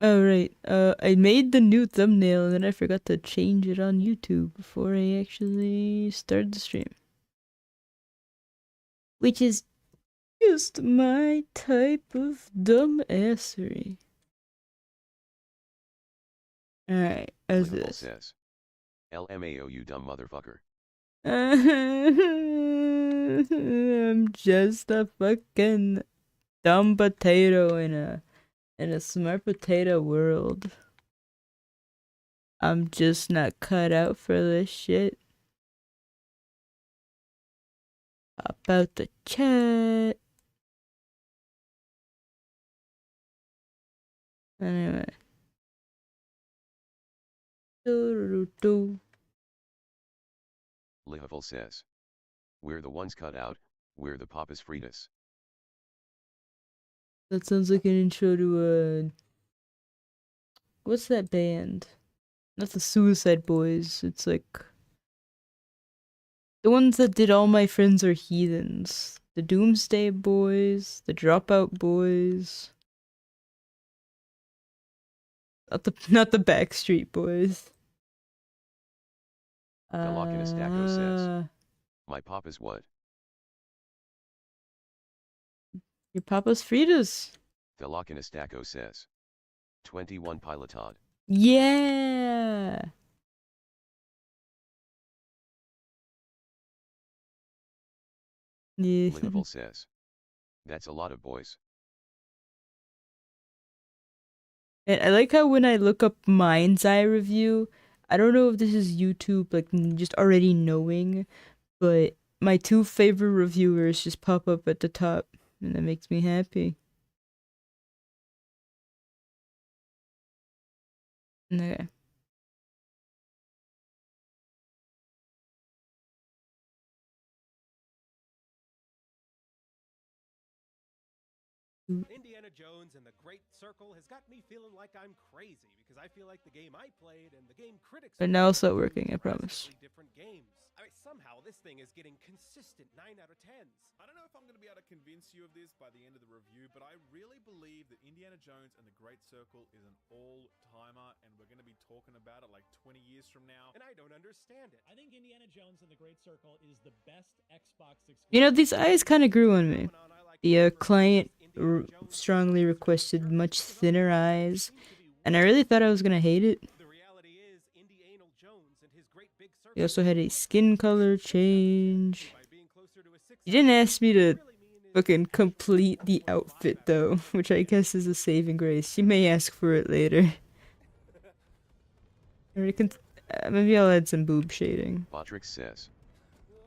Oh right. I made the new thumbnail and then I forgot to change it on YouTube before I actually started the stream. Which is just my type of dumbassery. Alright, how's Livable this? says. LMAO, you dumb motherfucker. I'm just a fucking dumb potato in a smart potato world. I'm just not cut out for this shit. About the chat. Anyway. Livable says. We're the ones cut out, we're the papas fritas. That sounds like an intro to a... What's that band? Not the Suicide Boys. It's like... The ones that did All My Friends Are Heathens. The Doomsday Boys. The Dropout Boys. Not the Backstreet Boys. Delockinestaco says. My papa's what? Your papa's Fritas. Delockinestaco says. 21 Pilotod. Yeah. Yeah. Livable says. That's a lot of boys. And I like how when I look up Mind's Eye review, I don't know if this is YouTube like just already knowing, but my two favorite reviewers just pop up at the top, and that makes me happy. Okay. Indiana Jones and the Great Circle has got me feeling like I'm crazy because I feel like the game I played and the game critics But now it'll start working, I promise. different games. I mean, somehow this thing is getting consistent 9 out of 10s. I don't know if I'm going to be able to convince you of this by the end of the review, but I really believe that Indiana Jones and the Great Circle is an all-timer, and we're going to be talking about it like 20 years from now. And I don't understand it. I think Indiana Jones and the Great Circle is the best Xbox exclusive. You know, these eyes kind of grew on me. The client strongly requested much thinner eyes, and I really thought I was gonna hate it. The reality is, Indiana Jones and his great big circle. He also had a skin color change. He didn't ask me to fucking complete the outfit though, which I guess is a saving grace. She may ask for it later. Maybe I'll add some boob shading. Botrix says.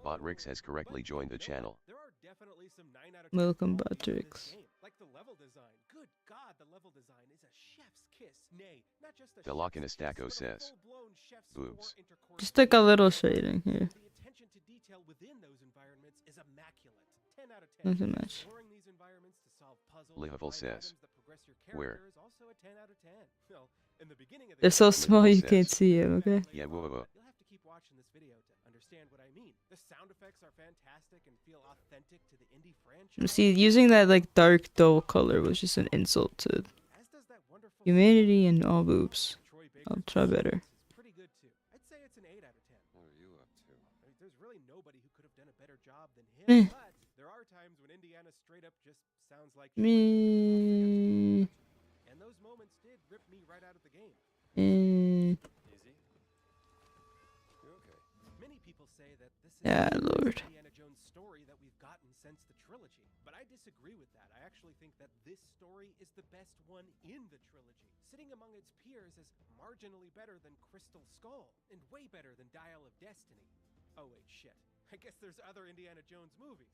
Botrix has correctly joined the channel. There are definitely some 9 out of 10 Welcome, qualities in this Botrix. game, like the level design. Good God, the level design is a chef's kiss. Nay, not just a Delockinestaco says. Boobs. Just like a little shading here. The attention to detail within those environments is immaculate. 10 out of 10. Not so much. Exploring these environments to solve puzzles Livable and find says. items that progress your Where? character is also a 10 out of 10. Well, in the beginning of the They're so game, small you says. can't see them, okay? Yeah, whoa, whoa. you'll have to keep watching this video to understand what I mean. The sound effects are fantastic and feel authentic to the indie franchise. See, using that like dark dull color was just an insult to As does that wonderful humanity and all boobs. Troy I'll Baker's try better. performance is pretty good too. I'd say it's an 8 out of 10. What are you up to? I mean, there's really nobody who could have done a better job than Eh. him, but there are times when Indiana straight up just sounds like Me. and those moments did rip me right out of the game. Eh. Easy. You okay? Many people say that this is Yeah, the Lord. best Indiana Jones story that we've gotten since the trilogy, but I disagree with that. I actually think that this story is the best one in the trilogy. Sitting among its peers is marginally better than Crystal Skull, and way better than Dial of Destiny. Oh wait, shit. I guess there's other Indiana Jones movies.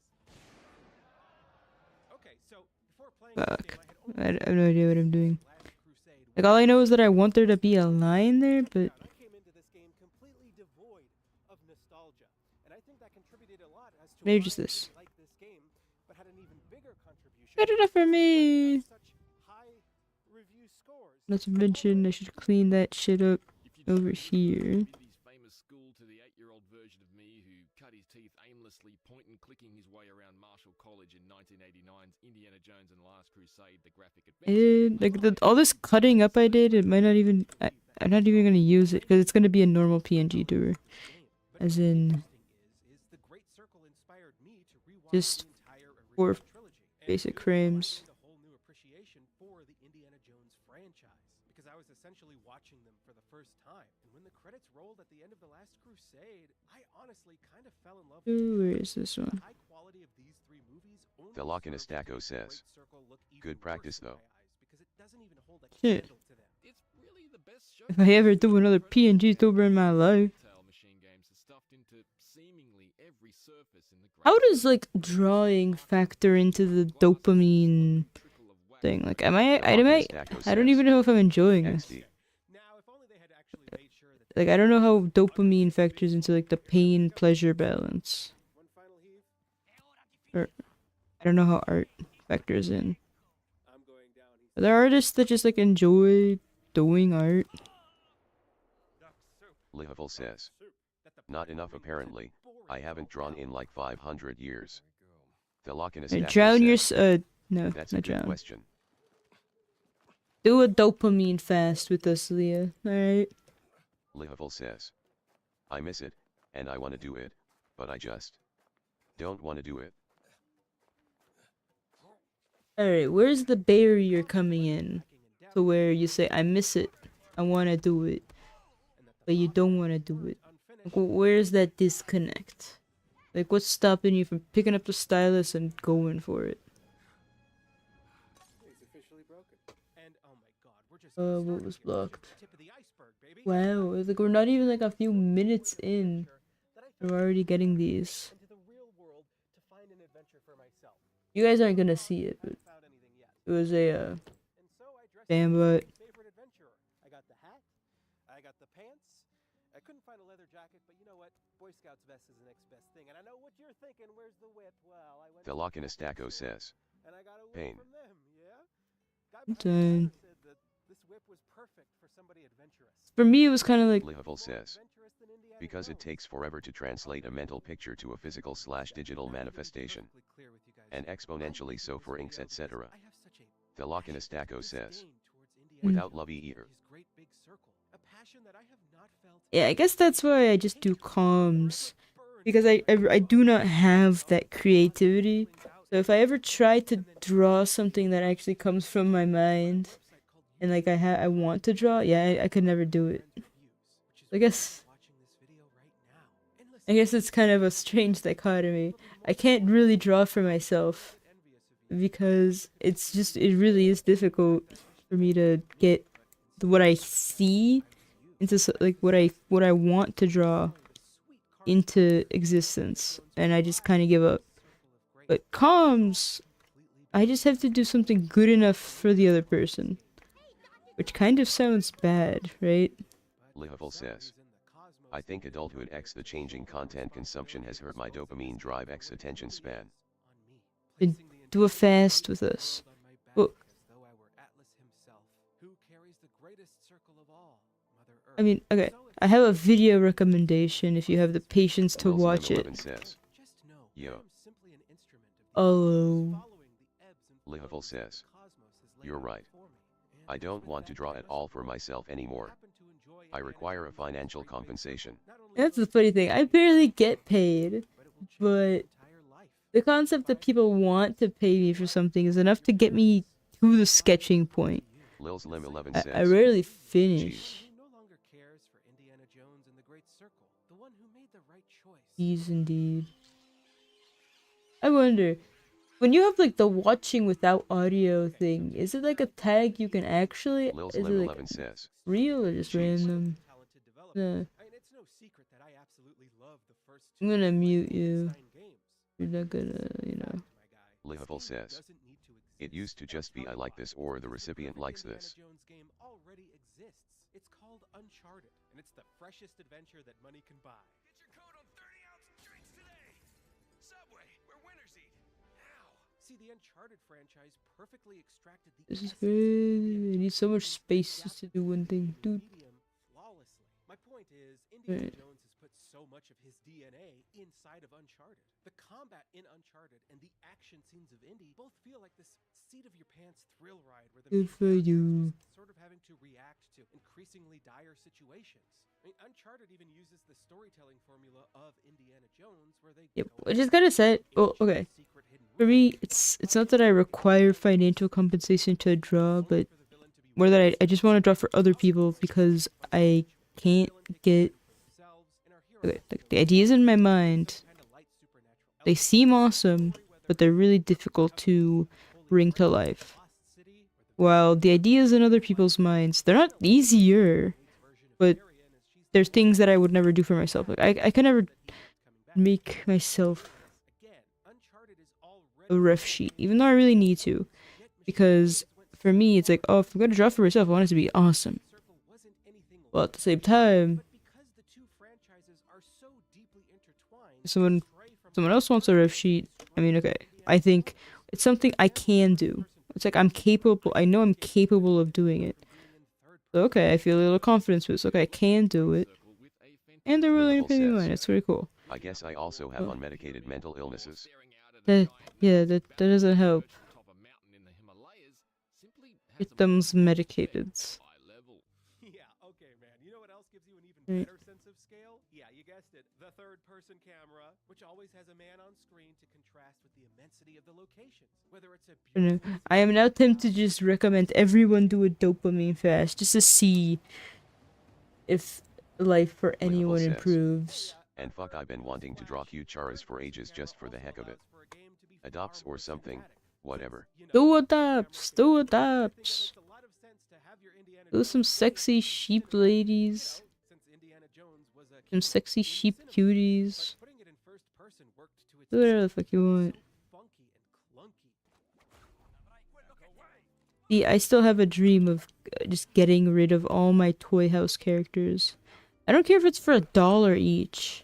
Okay, so before playing this game, I have no idea what I'm doing. Last Crusade. Like all I know is that I want there to be a line there, but I came into this game completely devoid of nostalgia, and I think that contributed a lot as to maybe why just I this. didn't like this game, but had an even bigger contribution. Good enough for me. Such high review scores. Not to mention, I should clean that shit up over here. His famous school to the 8-year-old version of me who cut his teeth aimlessly point and clicking his way around Marshall College in 1989's Indiana Jones and the Last Crusade, the graphic adventure. Like all this cutting up I did, it might not even. I'm not even gonna use it because it's gonna be a normal PNG tuber, as in just 4 basic frames. Because I was essentially watching them for the first time. And when the credits rolled at the end of The Last Crusade, I honestly kind of fell in love with Ooh, where is this one? the high quality of these 3 movies. Velocinastaco says, good practice though. Because it doesn't even hold a Shit. candle to them. It's really the best show. If I ever do another PNG tuber in my life, Retail machine games are stuffed into seemingly every surface in the how does like drawing factor into the dopamine thing? Like, I don't even know if I'm enjoying this. XD. Now, if only they had actually made sure that Like, I don't know how dopamine factors into like the pain pleasure balance. one final heave. Or I don't know how art factors in. I'm going down. Are there artists that just like enjoy doing art? Lihavel says, not enough apparently. I haven't drawn in like 500 years. Velocinastaco Drown your says, no, that's a not good drown. question. Do a dopamine fast with us, Leah. Alright. Lihavel says, I miss it, and I want to do it, but I just don't want to do it. Alright, where's the barrier coming in? To where you say, I miss it, I wanna do it, but you don't wanna do it. Like, where's that disconnect? Like, what's stopping you from picking up the stylus and going for it? It's officially broken. And oh my god, we're just What was blocked? tip of the iceberg, baby. Wow, it's like we're not even like a few minutes in. We're already getting these. Into the real world to find an adventure for myself. You guys aren't gonna see it, but Found anything yet. it was a And so I dressed damn up as but my favorite adventurer. I got the hat, I got the pants. I couldn't find a leather jacket, but you know what? Boy Scouts vest is the next best thing. And I know what you're thinking. Where's the whip? Well, I went to the Velocinastaco store, says, and I got a whip pain. from them. Yeah. Guy I'm behind the done. counter said that this whip was perfect for somebody adventurous. For me, it was kind of like Lihavel says, Adventurous than Indiana because it Jones. takes forever to translate a mental picture to a physical/digital manifestation, Perfectly clear with you guys. and exponentially so for inks etc. I have such a Velocinastaco says, disdain towards Indiana without Jones love and either. his great big circle. A passion that I have not felt. yeah. I guess that's why I just do comms because I do not have that creativity. So if I ever try to draw something that actually comes from my mind and like I want to draw, yeah, I could never do it. I guess it's kind of a strange dichotomy. I can't really draw for myself because it really is difficult for me to get what I see into like what I want to draw into existence, and I just kind of give up. But comms, I just have to do something good enough for the other person, which kind of sounds bad, right? Lihavel says, I think adulthood x the changing content consumption has hurt my dopamine drive x attention span. Then do a fast with us. Well, I mean, okay, I have a video recommendation if you have the patience to watch it. Willslim11 says, yo. Oh, Lihavel says, you're right. I don't want to draw at all for myself anymore. I require a financial compensation. that's the funny thing. I barely get paid, but the concept that people want to pay me for something is enough to get me to the sketching point. Lilslim11 says, I rarely finish. Jeez, indeed. I wonder, when you have like the watching without audio thing, is it like a tag you can actually? Is it like Lilslim11 says, real or just Jeez. random? I'm gonna mute you. You're not gonna, you know. Lihavel says, it used to just be I like this or the recipient likes this. It's called Uncharted, and it's the freshest adventure that money can buy. Get your coat on 30-ounce drinks today. Subway, where winners eat. Now. See, the Uncharted franchise perfectly extracted the This is essence of great. I need so much space just to do one thing, dude. medium flawlessly. My point is, Indiana Right. Jones has put so much of his DNA inside of Uncharted. The combat in Uncharted and the action scenes of Indy both feel like this seat of your pants thrill ride where the Good main for character you. is just sort of having to react to increasingly dire situations. I mean, Uncharted even uses the storytelling formula of Indiana Jones where they Yep. go I just gotta say, well, into okay. secret hidden For rooms, me, it's not that I require financial compensation to draw, but more that I just want to draw for other people because I can't get. Okay, like, the ideas in my mind, they seem awesome, but they're really difficult to bring to life. While the ideas in other people's minds, they're not easier, but there's things that I would never do for myself. Like I can never make myself a ref sheet, even though I really need to, because for me it's like, oh, if I'm gonna draw for myself, I want it to be awesome. Well, at the same time, someone else wants a ref sheet. I mean, okay, I think it's something I can do. It's like I'm capable. I know I'm capable of doing it. So, okay, I feel a little confidence boost. Okay, I can do it, and they're willing to pay me money. It's pretty cool. I guess I also have unmedicated mental illnesses. Yeah, that doesn't help. Get them's medicated. Yeah, okay, man. You know what else gives you an even Right. better sense of scale? Yeah, you guessed it. The third-person camera, which always has a man on screen to contrast with the immensity of the locations. Whether it's a I know. beautiful I am now tempted to just recommend everyone do a dopamine fast just to see if life for anyone says. improves. And fuck, I've been wanting to draw cute charas for ages just for the heck of it. Adopts or something, whatever. Do adopts, do adopts. Do some sexy sheep ladies. Some sexy sheep cuties. Do whatever the fuck you want. See, I still have a dream of just getting rid of all my Toy House characters. I don't care if it's for $1 each.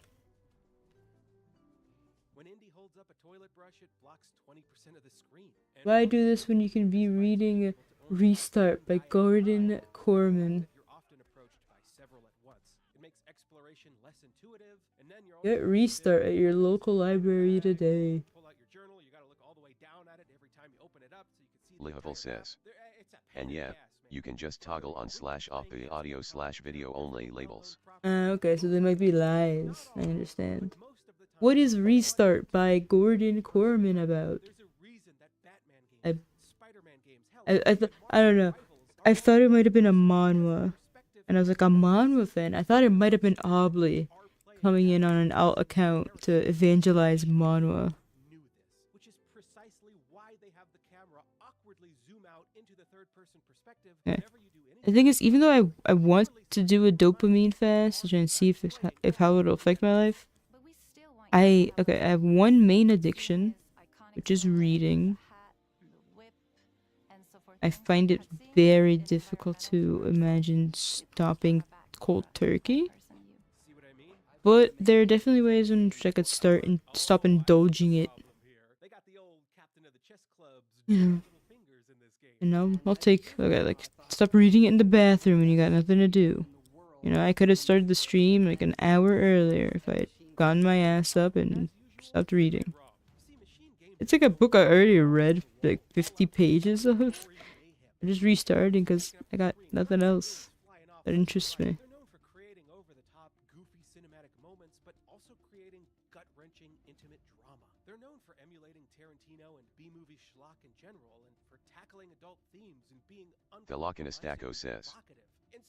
When Indy holds up a toilet brush, it blocks 20% of the screen. Why do this when you can be reading Restart by Gordon Corman? You're often approached by several at once. It makes exploration less intuitive, and then you're Get Restart at your local library today. pull out your journal, you gotta look all the way down at it every time you open it up so you can see the Level entire says. map. It's a And pain in yeah, the ass, man. you can just toggle on /off the audio/video only labels. Okay, so they might be lies. I understand. What is Restart by Gordon Corman about? There's a reason that Batman games, Spider-Man games, hell, I don't know. I thought it might have been a manhwa. And I was like, a manhwa fan? I thought it might have been Obley coming in on an alt account to evangelize manhwa. knew this, which is precisely why they have the camera awkwardly zoom out into the third-person perspective Yeah. whenever you do anything. The thing is, even though I want to do a dopamine fast to try and see if how it'll affect my life, I have one main addiction, which is reading. I find it very difficult to imagine stopping cold turkey. See what I mean? But there are definitely ways in which I could stop indulging it. They got the old captain of the chess club's You know, little fingers in this game. you know, I'll take like stop reading it in the bathroom when you got nothing to do. You know, I could have started the stream like an hour earlier if I had gotten my ass up and stopped reading. It's like a book I already read, like 50 pages of. I'm just restarting because I got nothing else that interests me. They're known for creating over-the-top, goofy cinematic moments, but also creating gut-wrenching, intimate drama. They're known for emulating Tarantino and B-movie schlock in general, and for tackling adult themes and being The Lockinestaco says.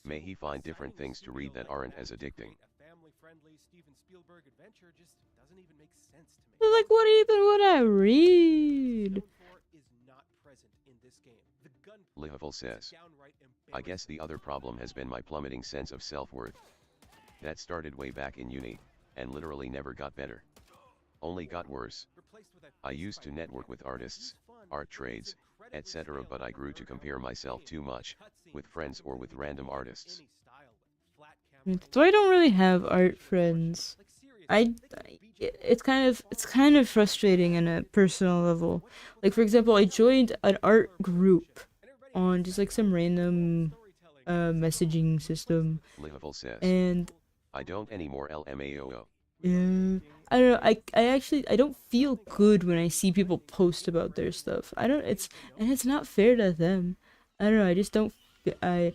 May he find different things to read that aren't as addicting. A family-friendly Steven Spielberg adventure just doesn't even make sense to me. Like, what even would I read? Known for is not present in this game. The gun Lihavel says. downright I guess the other problem has been my plummeting sense of self-worth. That started way back in uni, and literally never got better. Only got worse. replaced with a I used to network with artists, art trades, etc., but I grew to compare myself too much, with friends or with random artists. any style with flat So I don't really have art friends. It's kind of frustrating in a personal level. Like, for example, I joined an art group on just like some random messaging system, Lihavel says. and I don't anymore LMAO. Yeah. I don't know. I don't feel good when I see people post about their stuff. I don't. It's not fair to them. I don't know. I just don't. I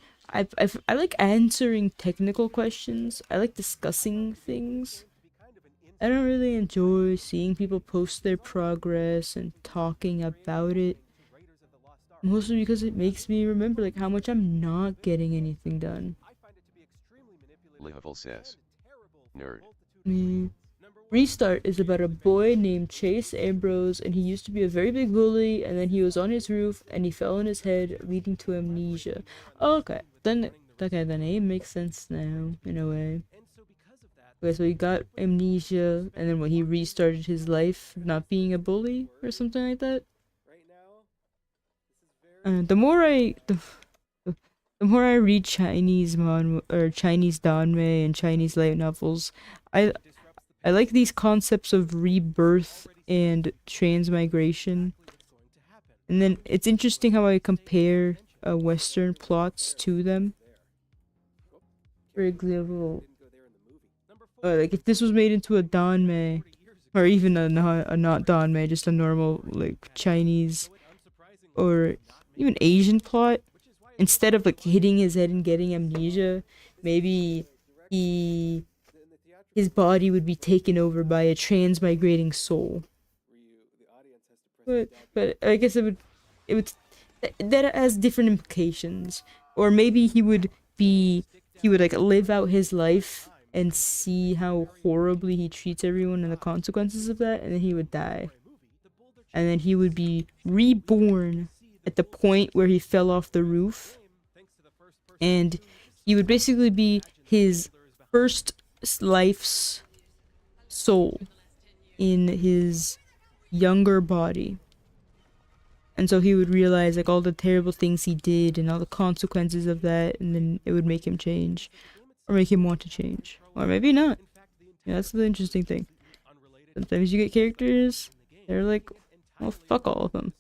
like answering technical questions. I like discussing things. I don't really enjoy seeing people post their progress and talking about it. Mostly because it makes me remember like how much I'm not getting anything done. Lihavel says. Nerd. Me. Restart is about a boy named Chase Ambrose, and he used to be a very big bully, and then he was on his roof, and he fell on his head, leading to amnesia. Okay, then the name makes sense now, in a way. Okay, so he got amnesia, and then when he restarted his life, not being a bully, or something like that. The more the more I read Chinese or Chinese danmei and Chinese light novels, I I like these concepts of rebirth and transmigration. And then it's interesting how I compare Western plots to them. For example, like if this was made into a danmei, or even a not danmei, just a normal like Chinese or even Asian plot, instead of like hitting his head and getting amnesia, maybe he his body would be taken over by a transmigrating soul. But I guess it would that has different implications. Or maybe he would like live out his life and see how horribly he treats everyone and the consequences of that, and then he would die. And then he would be reborn at the point where he fell off the roof, and he would basically be his first life's soul in his younger body. And so he would realize like all the terrible things he did and all the consequences of that, and then it would make him change. Or make him want to change. Or maybe not. Yeah, that's the interesting thing. Sometimes you get characters, they're like, well, fuck all of them.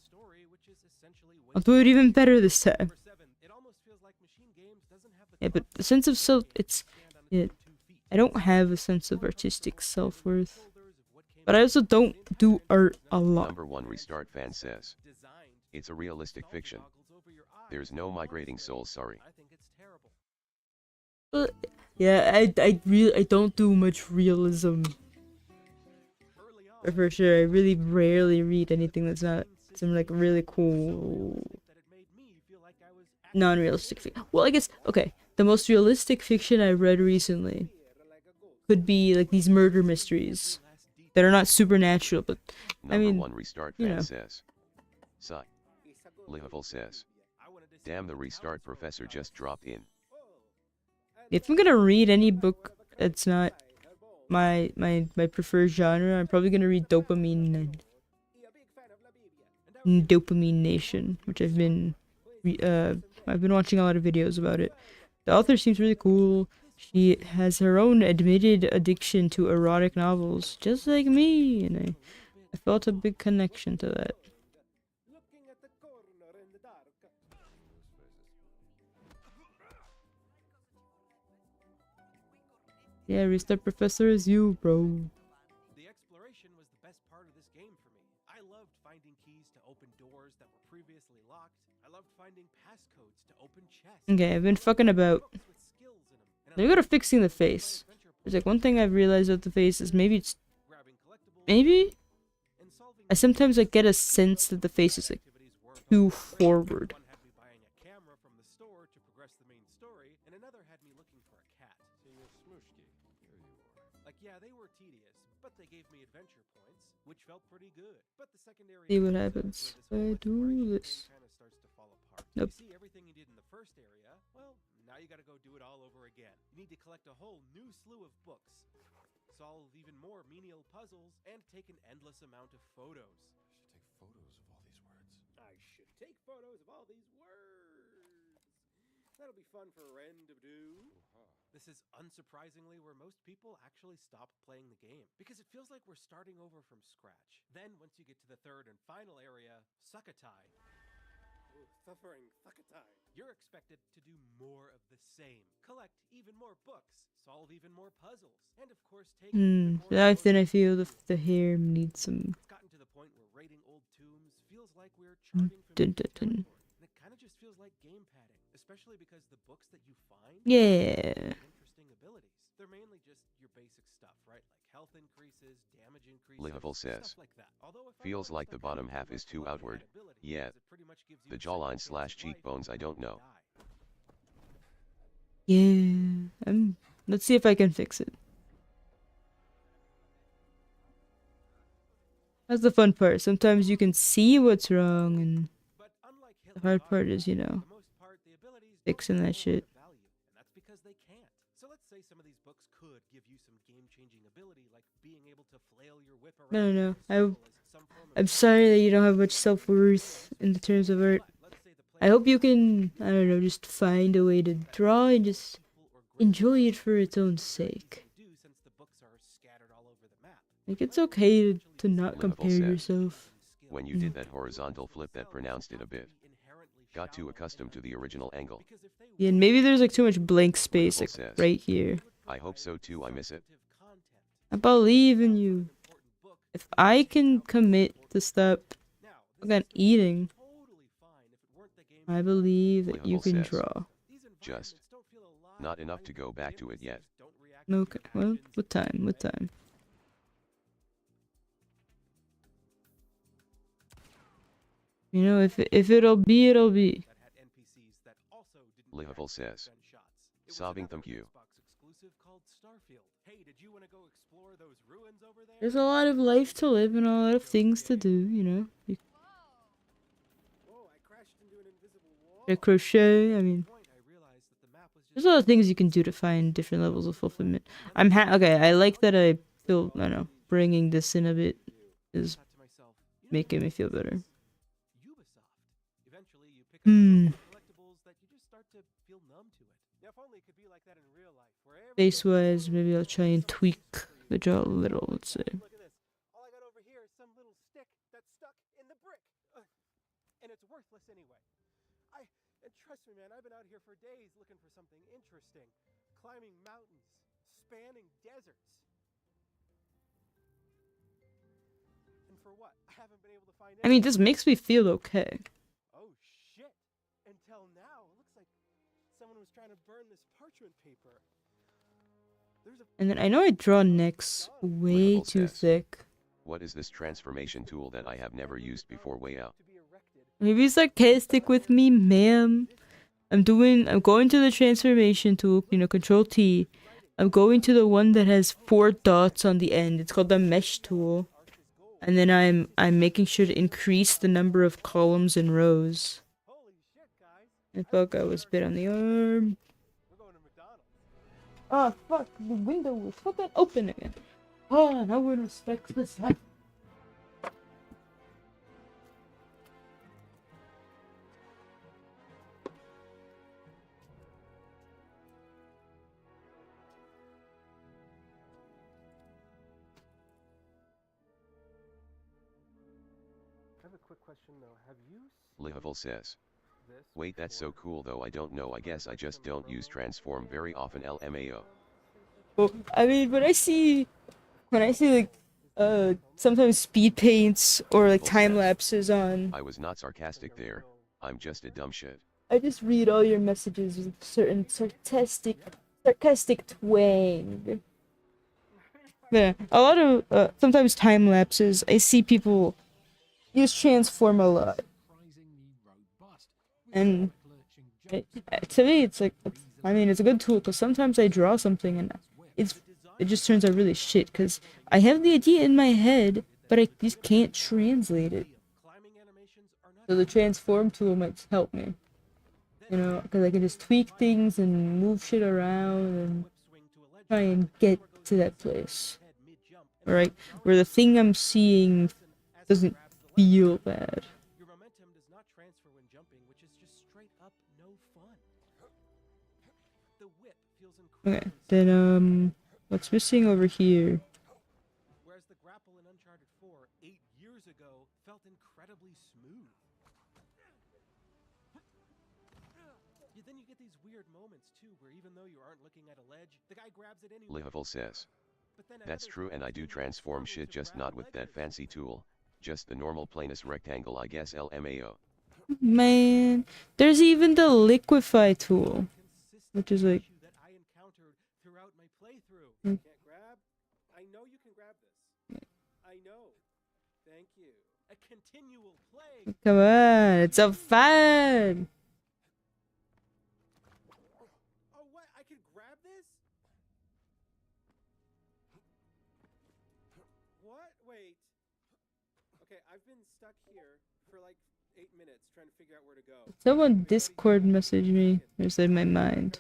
I'll do it even better this time. Yeah, but the sense of self, I don't have a sense of artistic self-worth. But I also don't do art a lot. Number 1 Restart fan says. It's a realistic fiction. There's no migrating souls, sorry. But yeah, I don't do much realism. For sure, I really rarely read anything that's not some like really cool non-realistic fiction. Well, I guess okay, the most realistic fiction I read recently could be like these murder mysteries that are not supernatural, but Number I mean, 1 Restart fan says. Sigh. Lihavel says. Damn, the Restart professor just dropped in. If I'm gonna read any book that's not my preferred genre, I'm probably gonna read Dopamine Nation, which I've been watching a lot of videos about it. The author seems really cool. She has her own admitted addiction to erotic novels, just like me, and I felt a big connection to that. Yeah, Restart Professor is you, bro. The exploration was the best part of this game for me. I loved finding keys to open doors that were previously locked. I loved finding passcodes to open chests. Okay, I've been fucking about. Let me go to fixing the face. There's like one thing I've realized about the face is maybe I sometimes like get a sense that the face is like too forward. Yeah, they were tedious, but they gave me adventure points, which felt pretty good. But the secondary See what happens if I do this. kind of starts to fall apart. Nope. You see everything you did in the first area, well, now you gotta go do it all over again. You need to collect a whole new slew of books, solve even more menial puzzles, and take an endless amount of photos. I should take photos of all these words. That'll be fun for Ren to do. This is unsurprisingly where most people actually stop playing the game, because it feels like we're starting over from scratch. Then, once you get to the third and final area, Sukhothai, You're expected to do more of the same. Collect even more books, solve even more puzzles, and of course take even more Then I photos. feel the hair needs some. It's gotten to the point where raiding old tombs feels like we're charting Dun, familiar dun, dun. territory, and it kind of just feels like game padding, especially because the books that you find Yeah. have interesting abilities. They're mainly just your basic stuff, right? Like health increases, damage increases, Level says. stuff like that. Although if I'm Feels honest, like I the kinda bottom do half is like too looking outward. at abilities, Yeah. because it pretty much gives you The a second jawline chance slash at life cheekbones I before don't you know. die. Yeah. Let's see if I can fix it. That's the fun part. Sometimes you can see what's wrong, and But unlike the Hitler's hard part is, autocrat, for the most part, the abilities don't fixing have a that whole lot shit. of value, and that's because they can't. So let's say some of these books could give you some game-changing ability, like being able to flail your whip around No, in no, a no. circle as some form of I'm sorry that you don't have much self-worth in the terms of art. But let's say the I player hope you can, I don't know, just find a way to draw and just enjoy it for its own sake. since the books are scattered all over the map. Like, it's okay to not Livable compare says. yourself. When you did that horizontal flip that pronounced it a bit. Got too accustomed to the original angle. Yeah, and maybe there's like too much blank space, Livable like says. right here. I hope so too, I miss it. I believe in you. If I can commit to stop fucking eating, I believe that you Livable can says. draw. Just. Not enough to go back to it yet. Okay, well, with time, with time. You know, if it'll be, it'll be. Livable says. Sobbing thank you. There's a lot of life to live and a lot of things to do, you know. You crochet, I mean, there's a lot of things you can do to find different levels of fulfillment. Okay, I like that I feel, I don't know, bringing this in a bit is making me feel better. Face-wise, maybe I'll try and tweak the jaw a little, let's say. All I got over here is some little stick that's stuck in the brick. And it's worthless anyway. And trust me, man, I've been out here for days looking for something interesting. Climbing mountains, spanning deserts. And for what? I haven't been able to find I mean, this makes me feel okay. Oh, shit. Until now, it looks like someone was trying to burn this parchment paper. And then I know I draw necks way Livable too says. thick. What is this transformation tool that I have never used before way out? Maybe sarcastic with me, ma'am. I'm going to the transformation tool, you know, Control T. I'm going to the one that has 4 dots on the end. It's called the mesh tool. And then I'm making sure to increase the number of columns and rows. I felt I was bit on the arm. Ah, fuck, the window was fucking open again. Ah, no one respects this life. I have a quick question though. Have you Livable says. Wait, that's so cool though. I don't know. I guess I just don't use transform very often. LMAO. Well, I mean, when I see like sometimes speed paints or like time lapses on, I was not sarcastic there. I'm just a dumb shit. I just read all your messages with a certain sarcastic twang. Yeah, a lot of sometimes time lapses. I see people use transform a lot, and to me, it's like, I mean, it's a good tool because sometimes I draw something and it just turns out really shit because I have the idea in my head, but I just can't translate it. So the transform tool might help me, you know, because I can just tweak things and move shit around and try and get to that place, right, where the thing I'm seeing doesn't feel bad. Your momentum does not transfer when jumping, which is just straight up no fun. The whip feels incredible. Okay, then what's missing over here? Whereas the grapple in Uncharted 4 8 years ago felt incredibly smooth. Then you get these weird moments too, where even though you aren't looking at a ledge, the guy grabs it anyway. Livable says. But then That's true, and I do transform shit, just not with that fancy tool. Just the normal plainest rectangle, I guess. LMAO. Man, there's even the liquefy tool, which is like. That I encountered throughout my playthrough. Mm. Can't grab? I know you can grab this. I know. Thank you. A continual plague. Come on, it's so fun. Oh, what? I can grab this? What? Wait. Okay, I've been stuck here for like 8 minutes trying to figure out where to go. Someone Discord messaged me. It's in my mind.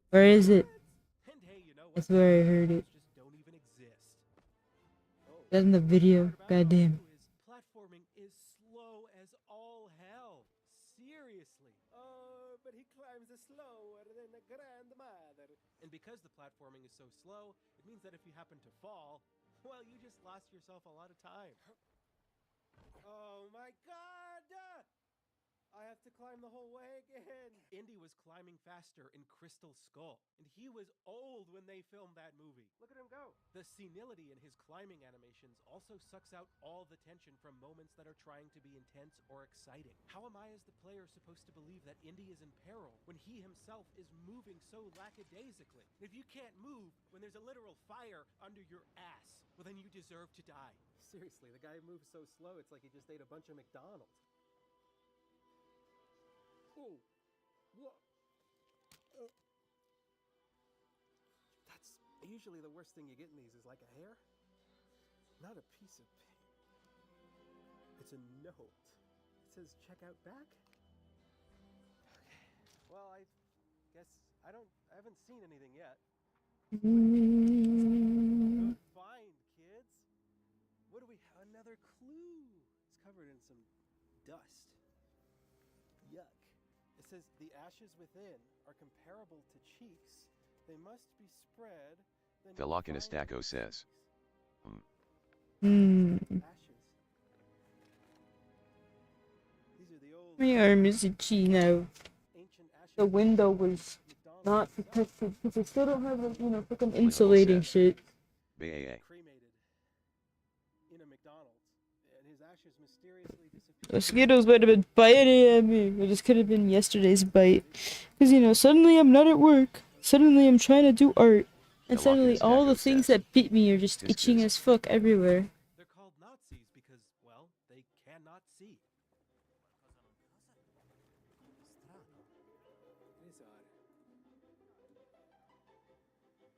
Where is it? That's where I heard it. That's in the video. Goddamn. Platforming is slow as all hell. Seriously. Oh, but he climbs slower than a grandmother. And because the platforming is so slow, it means that if you happen to fall, well, you just lost yourself a lot of time. Oh my god! I have to climb the whole way again. Indy was climbing faster in Crystal Skull, and he was old when they filmed that movie. Look at him go. The senility in his climbing animations also sucks out all the tension from moments that are trying to be intense or exciting. How am I as the player supposed to believe that Indy is in peril when he himself is moving so lackadaisically? If you can't move when there's a literal fire under your ass, well then you deserve to die. Seriously, the guy moves so slow, it's like he just ate a bunch of McDonald's. Oh, what? That's usually the worst thing you get in these is like a hair, not a piece of. It's a note. It says check out back. Okay. Well, I guess I haven't seen anything yet. Good find, kids. What do we have? Another clue. It's covered in some dust. Yuck. It says the ashes within are comparable to cheeks. They must be spread. The Lochinistaco says. Ashes. These are the old My arm is itchy now. ancient ashes. The window was not protected because I still don't have, like, fucking insulating shit. BAA. Cremated in a McDonald's, and his ashes mysteriously disappeared. Mosquitoes might have been biting at me. Or this could have been yesterday's bite. Because, suddenly I'm not at work. Suddenly I'm trying to do art. And suddenly all the things that bit me are just itching as fuck everywhere. They're called Nazis because, well, they cannot see. It is odd.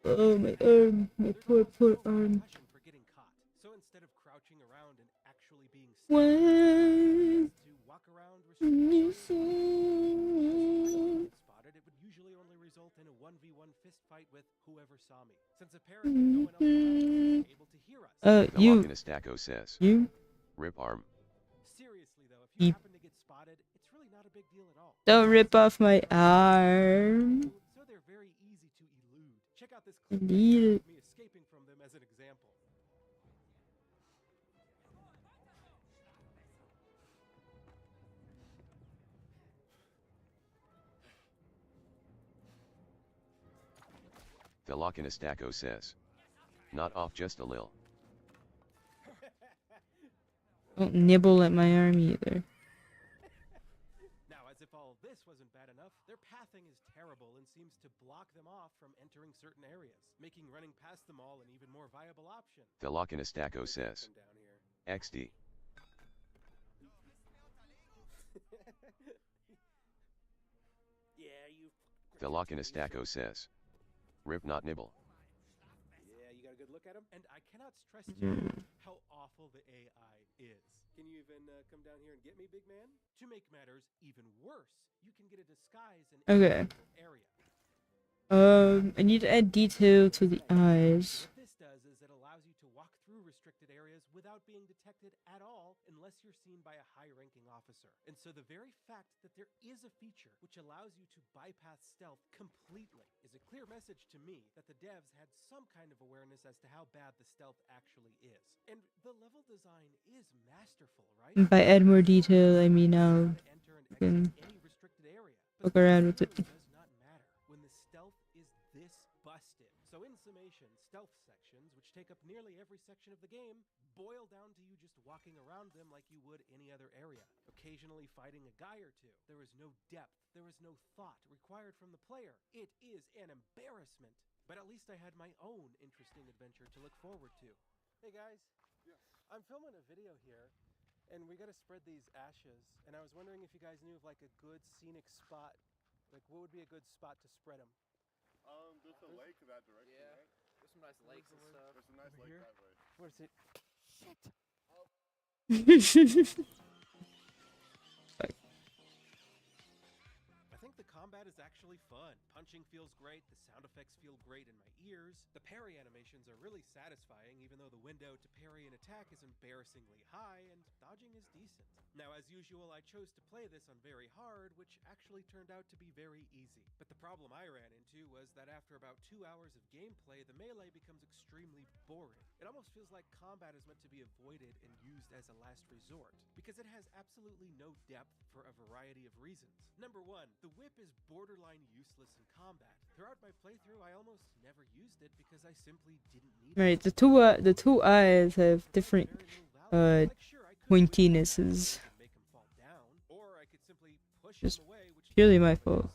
Oh, my arm. My poor arm. For getting caught. So instead of crouching around and actually being What? to walk around You spotted, it would usually only result in a 1v1 fist fight with whoever saw me. Since apparently no one else was able to hear us. The You. Lochinistaco says. You? Rip arm. Seriously though, if you Eep. happen to get spotted, it's really not a big deal at all. Don't rip off my arm. So they're very easy to elude. Check out this clip Indeed. of me escaping from them as an example. The Lochinistaco says. Not off just a lil. Don't nibble at my arm either. Now, as if all this wasn't bad enough, their pathing is terrible and seems to block them off from entering certain areas, making running past them all an even more viable option. The Lochinistaco says. Come down here. XD. Yeah, you. The Lochinistaco says. Rip not nibble. Yeah, you got a good look at him. And I cannot stress to you how awful the AI is. Can you even come down here and get me, big man? To make matters even worse, you can get a disguise in Okay. every area. I need to add detail to the eyes. What this does is it allows you to walk through restricted areas without being detected at all unless you're seen by a high-ranking officer. And so the very fact that there is a feature which allows you to bypass stealth completely is a clear message to me that the devs had some kind of awareness as to how bad the stealth actually is. And the level design is masterful, right? By add more detail, I mean Enter and exit any restricted area. fuck around with it. does not matter when the stealth is this busted. So in summation, stealth sections, which take up nearly every section of the game, boil down to you just walking around them like you would any other area, occasionally fighting a guy or two. There is no depth, there is no thought required from the player. It is an embarrassment. But at least I had my own interesting adventure to look forward to. Hey guys, I'm filming a video here, and we gotta spread these ashes, and I was wondering if you guys knew of like a good scenic spot. Like what would be a good spot to spread them? There's a lake that direction, right? There's some nice lakes and stuff. There's a nice Over lake here? that way. What is it? Shit! I think the combat is actually fun. Punching feels great, the sound effects feel great in my ears. The parry animations are really satisfying, even though the window to parry an attack is embarrassingly high, and dodging is decent. Now, as usual, I chose to play this on very hard, which actually turned out to be very easy. But the problem I ran into was that after about 2 hours of gameplay, the melee becomes extremely boring. It almost feels like combat is meant to be avoided and used as a last resort, because it has absolutely no depth for a variety of reasons. Number one, the whip is borderline useless in combat. Throughout my playthrough, I almost never used it because I simply didn't need it. Right, the two eyes have different pointinesses. Just purely my fault.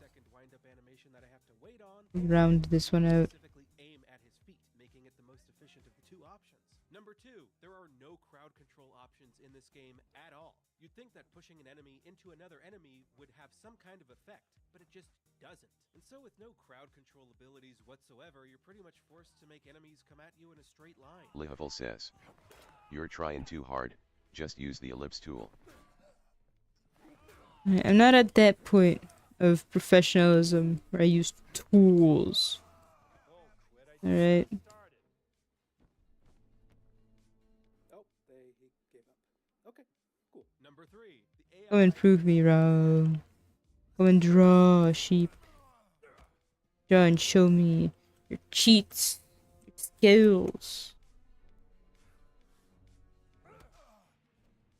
Round this one out. Aim at his feet, making it the most efficient of the two options. Number two, there are no crowd control options in this game at all. You'd think that pushing an enemy into another enemy would have some kind of effect, but it just doesn't. And so with no crowd control abilities whatsoever, you're pretty much forced to make enemies come at you in a straight line. Livable says, "You're trying too hard, just use the ellipse tool." I'm not at that point of professionalism where I use tools. Alright. Oh, he gave up. Okay, cool. Number three, the AI. Come and prove me wrong. Come and draw, sheep. Draw and show me your cheats, your skills.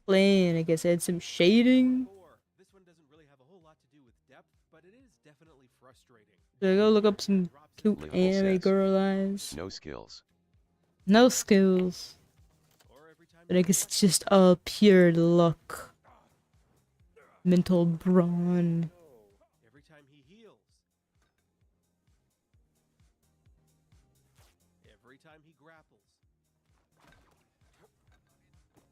Plain, I guess add some shading. This one doesn't really have a whole lot to do with depth, but it is definitely frustrating. Should I go look up some cute Livable anime says, girl eyes? "No skills." No skills. Or every time But I guess it's just all pure luck. Mental brawn. every time he heals. Every time he grapples.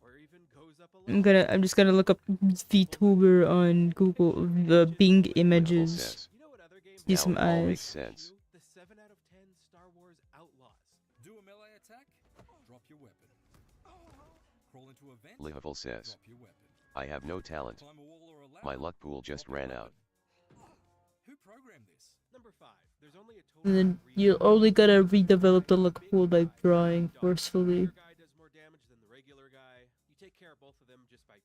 Or even goes up alone. I'm just gonna look up VTuber on Google, the Bing Livable images. says, You know what other game See "Now some it all makes eyes. sense." The 7 out of 10 Star Wars Outlaws. Do a melee attack, drop your weapon. Crawl into a vent, Livable says, drop your weapon. "I have no talent. Climb a wall or a ladder. My luck pool just drop your ran out." weapon. Who programmed this? Number 5. There's only a total And then of 3 you only gotta redevelop the luck pool by drawing forcefully. Your guy does more damage than the regular guy. You take care of both of them just by,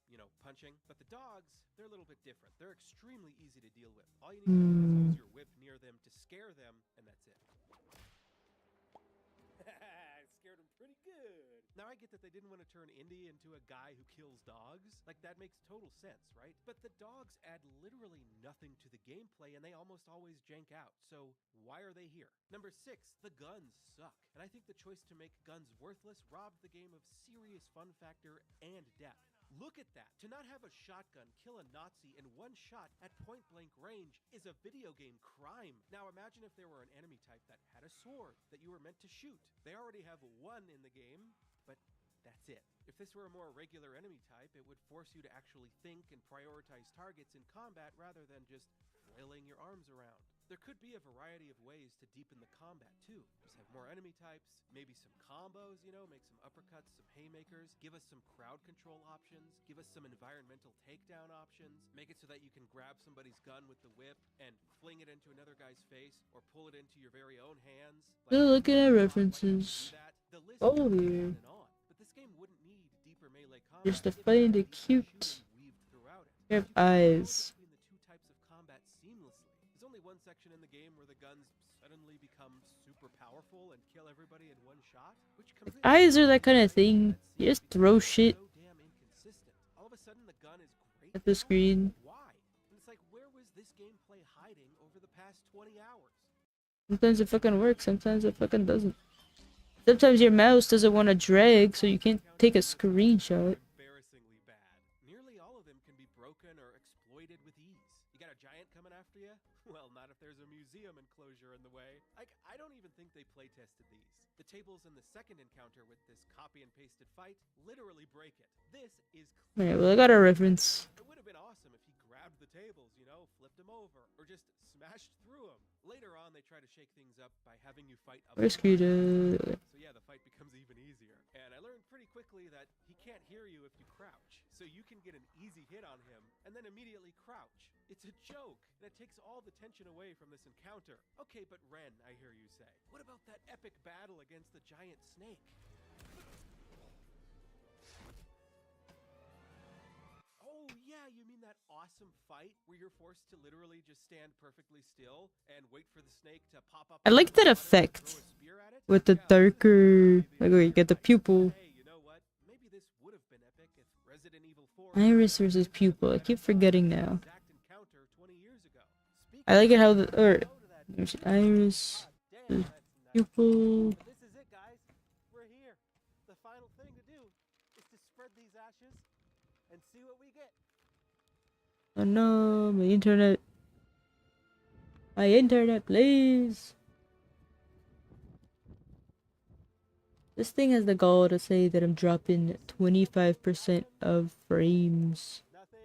punching. But the dogs, they're a little bit different. They're extremely easy to deal with. All you need to do is use your whip near them to scare them, and that's it. I scared him pretty good. Now I get that they didn't want to turn Indy into a guy who kills dogs. Like, that makes total sense, right? But the dogs add literally nothing to the gameplay, and they almost always jank out. So why are they here? Number 6, the guns suck. And I think the choice to make guns worthless robbed the game of serious fun factor and depth. Look at that. To not have a shotgun kill a Nazi in one shot at point-blank range is a video game crime. Now imagine if there were an enemy type that had a sword that you were meant to shoot. They already have one in the game, but that's it. If this were a more regular enemy type, it would force you to actually think and prioritize targets in combat rather than just flailing your arms around. There could be a variety of ways to deepen the combat too. Just have more enemy types, maybe some combos, make some uppercuts, some haymakers, give us some crowd control options, give us some environmental takedown options, make it so that you can grab somebody's gun with the whip and fling it into another guy's face or pull it into your very own hands. Still looking at references. The list Oh, goes on yeah. and on. But this game wouldn't need deeper melee combat Just to if it find had it deeper cute. shooting weaved throughout it. They have You can flow eyes. between the two types of combat seamlessly. There's only one section in the game where the guns suddenly become super powerful and kill everybody in one shot, which completely Eyes are that kind of thing. that You just scene throw is shit so damn inconsistent. All of a sudden the gun is great. at the screen. Why? And it's like, where was this gameplay Sometimes it fucking works, sometimes it fucking doesn't. Sometimes your mouse doesn't want to drag, so you can't take a screenshot. Embarrassingly bad. Nearly all of them can be broken or exploited with ease. You got a giant coming after you? Well, not if there's a museum enclosure in the way. Like, I don't even think they play tested these. The tables in the second encounter with this copy and pasted fight literally break it. This is Alright, well, I got a reference. It would have been awesome if he grabbed the tables, you know, flipped them over, or just smashed through them. Later on, they try to shake things up by having you fight up. Where's Krita? So yeah, the fight becomes even easier. And I learned pretty quickly that he can't hear you if you crouch. So you can get an easy hit on him and then immediately crouch. It's a joke, and it takes all the tension away from this encounter. Okay, but Ren, I hear you say. What about that epic battle against the giant snake? Oh yeah, you mean that awesome fight where you're forced to literally just stand perfectly still and wait for the snake to pop up? I like that effect with the darker, like where you get the pupil. Hey, you know what? Maybe this would have been epic if Resident Evil 4 Iris versus pupil. I keep forgetting now. I like it how the Iris versus pupil. This is it, guys. We're here. The final thing to do is to spread these ashes and see what we get. Oh no, my internet. My internet, please. This thing has the gall to say that I'm dropping 25% of frames. Nothing?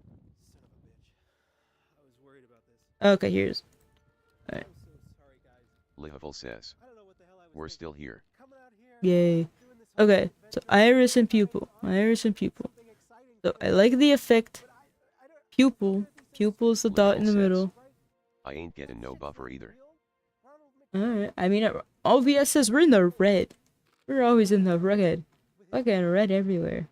Son of a bitch. I was worried about this. Okay, here's. Alright. I'm so sorry, guys. Level says, I don't know what the hell I was we're thinking. still here. Coming out here, Yay. doing this whole Okay, so adventure, iris and pupil. Iris and pupil. something exciting So for I me. like the effect. But I don't, Pupil. Pupil is the dot in the middle. I ain't getting no buffer either. Alright, I mean, OBS says we're in the red. We're always in the red. Fucking red everywhere.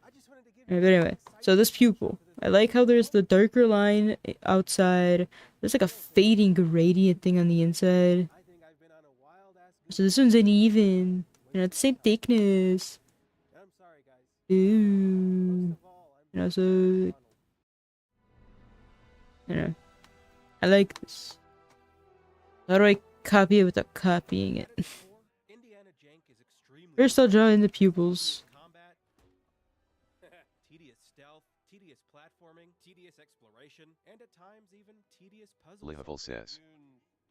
Alright, but anyway, so this pupil. I like how there's the darker line outside. There's like a fading gradient thing on the inside. I think I've been on a wild ass So this one's uneven. You know, it's the same thickness. I'm sorry, guys. Ooh. Most of all, I'm You know, so you know, I like this. How do I copy it without copying it? Indiana Jank is extremely First, I'll draw in the pupils. combat, tedious stealth, tedious platforming, tedious exploration, and at times even tedious puzzle Level solving. says,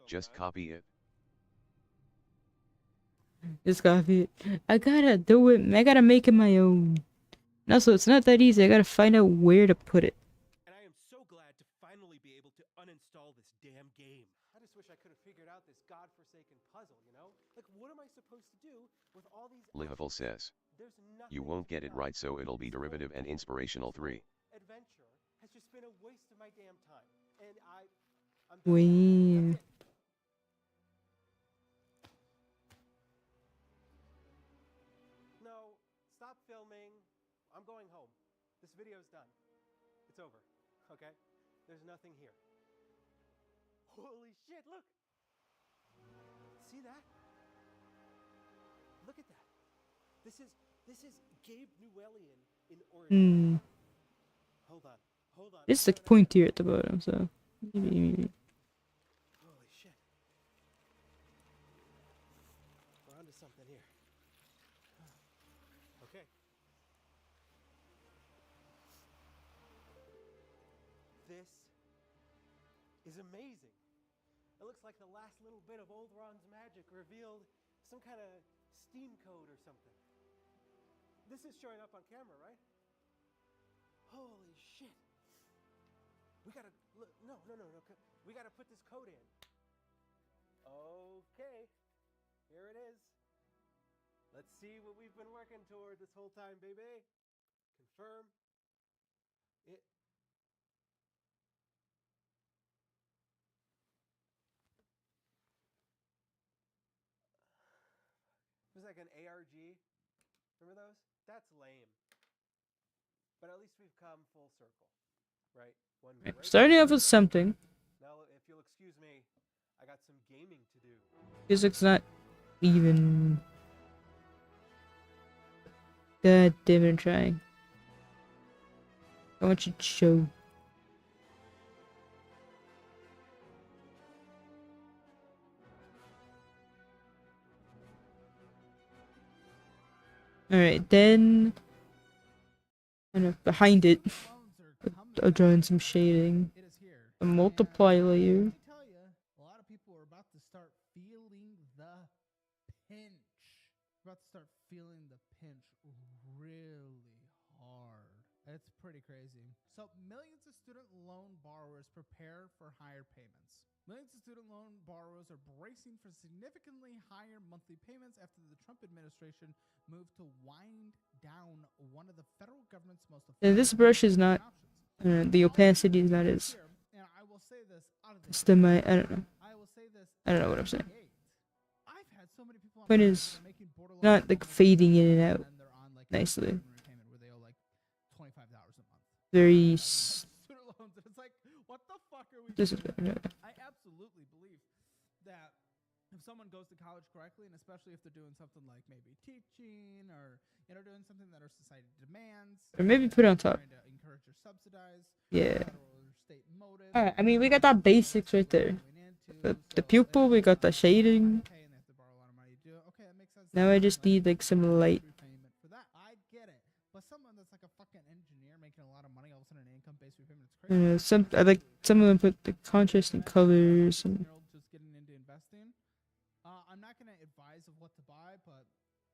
just copy it. Just copy it. I gotta do it. I gotta make it my own. And also, it's not that easy. I gotta find out where to put it. And I am so glad to finally be able to uninstall this damn game. I just wish I could have figured out this godforsaken puzzle, you know? Like, what am I supposed to do with all these Level actions? says, There's nothing you won't get it done. right, so it'll be derivative and inspirational 3. Adventure has just been a waste of my damn time. And I'm done. Wait. That's it. No, stop filming. I'm going home. This video's done. It's over. Okay? There's nothing here. Holy shit, look! See that? Look at that. This is Gabe Newellian in Oregon. Hold on. Hold on. It's like pointier at the bottom, so maybe. Holy shit. We're onto something here. Okay. This is amazing. It looks like the last little bit of Old Ron's magic revealed some kind of Steam code or something. This is showing up on camera, right? Holy shit. We gotta, look, no. We gotta put this code in. Okay. Here it is. Let's see what we've been working toward this whole time, baby. Confirm. It. It was like an ARG. Remember those? That's lame. But at least we've come full circle, right? One right Starting off with something. Now, if you'll excuse me, I got some gaming to do. Physic's not even. God damn it, I'm trying. I want you to show. Alright, then kind of behind it, I'll draw in some shading. A multiply layer. Let me tell you, a lot of people are about to start feeling the pinch. About to start feeling the pinch really hard. It's pretty crazy. So millions of student loan borrowers prepare for higher payments. Millions of student loan borrowers are bracing for significantly higher monthly payments after the Trump administration moved to wind down one of the federal government's most Yeah, this brush is not, the opacity is not as, and I will say this out of it's the my, I don't know. I will say this. I don't know what I'm saying. I've had so many people on Point is, making borderline not like fading in and out and they're on like nicely. repayment where they owe like $25 a month. Very. Student loans, and it's like, what the fuck are we This is doing? better. I absolutely believe that if someone goes to college correctly, and especially if they're doing something like maybe teaching or doing something that our society demands, Or maybe put it on top. trying to encourage or subsidize Yeah. federal or state motives. Alright, I mean, we got that basics right there. The pupil, we got the shading. Paying, they have to borrow a lot of money to do it. Okay, that makes sense. Now I just need like some light. Repayment for that. I get it. But someone that's like a fucking engineer making a lot of money, all of a sudden an income-based repayment, it's crazy. I like some of them put the contrasting colors and. Just getting into investing. I'm not gonna advise of what to buy, but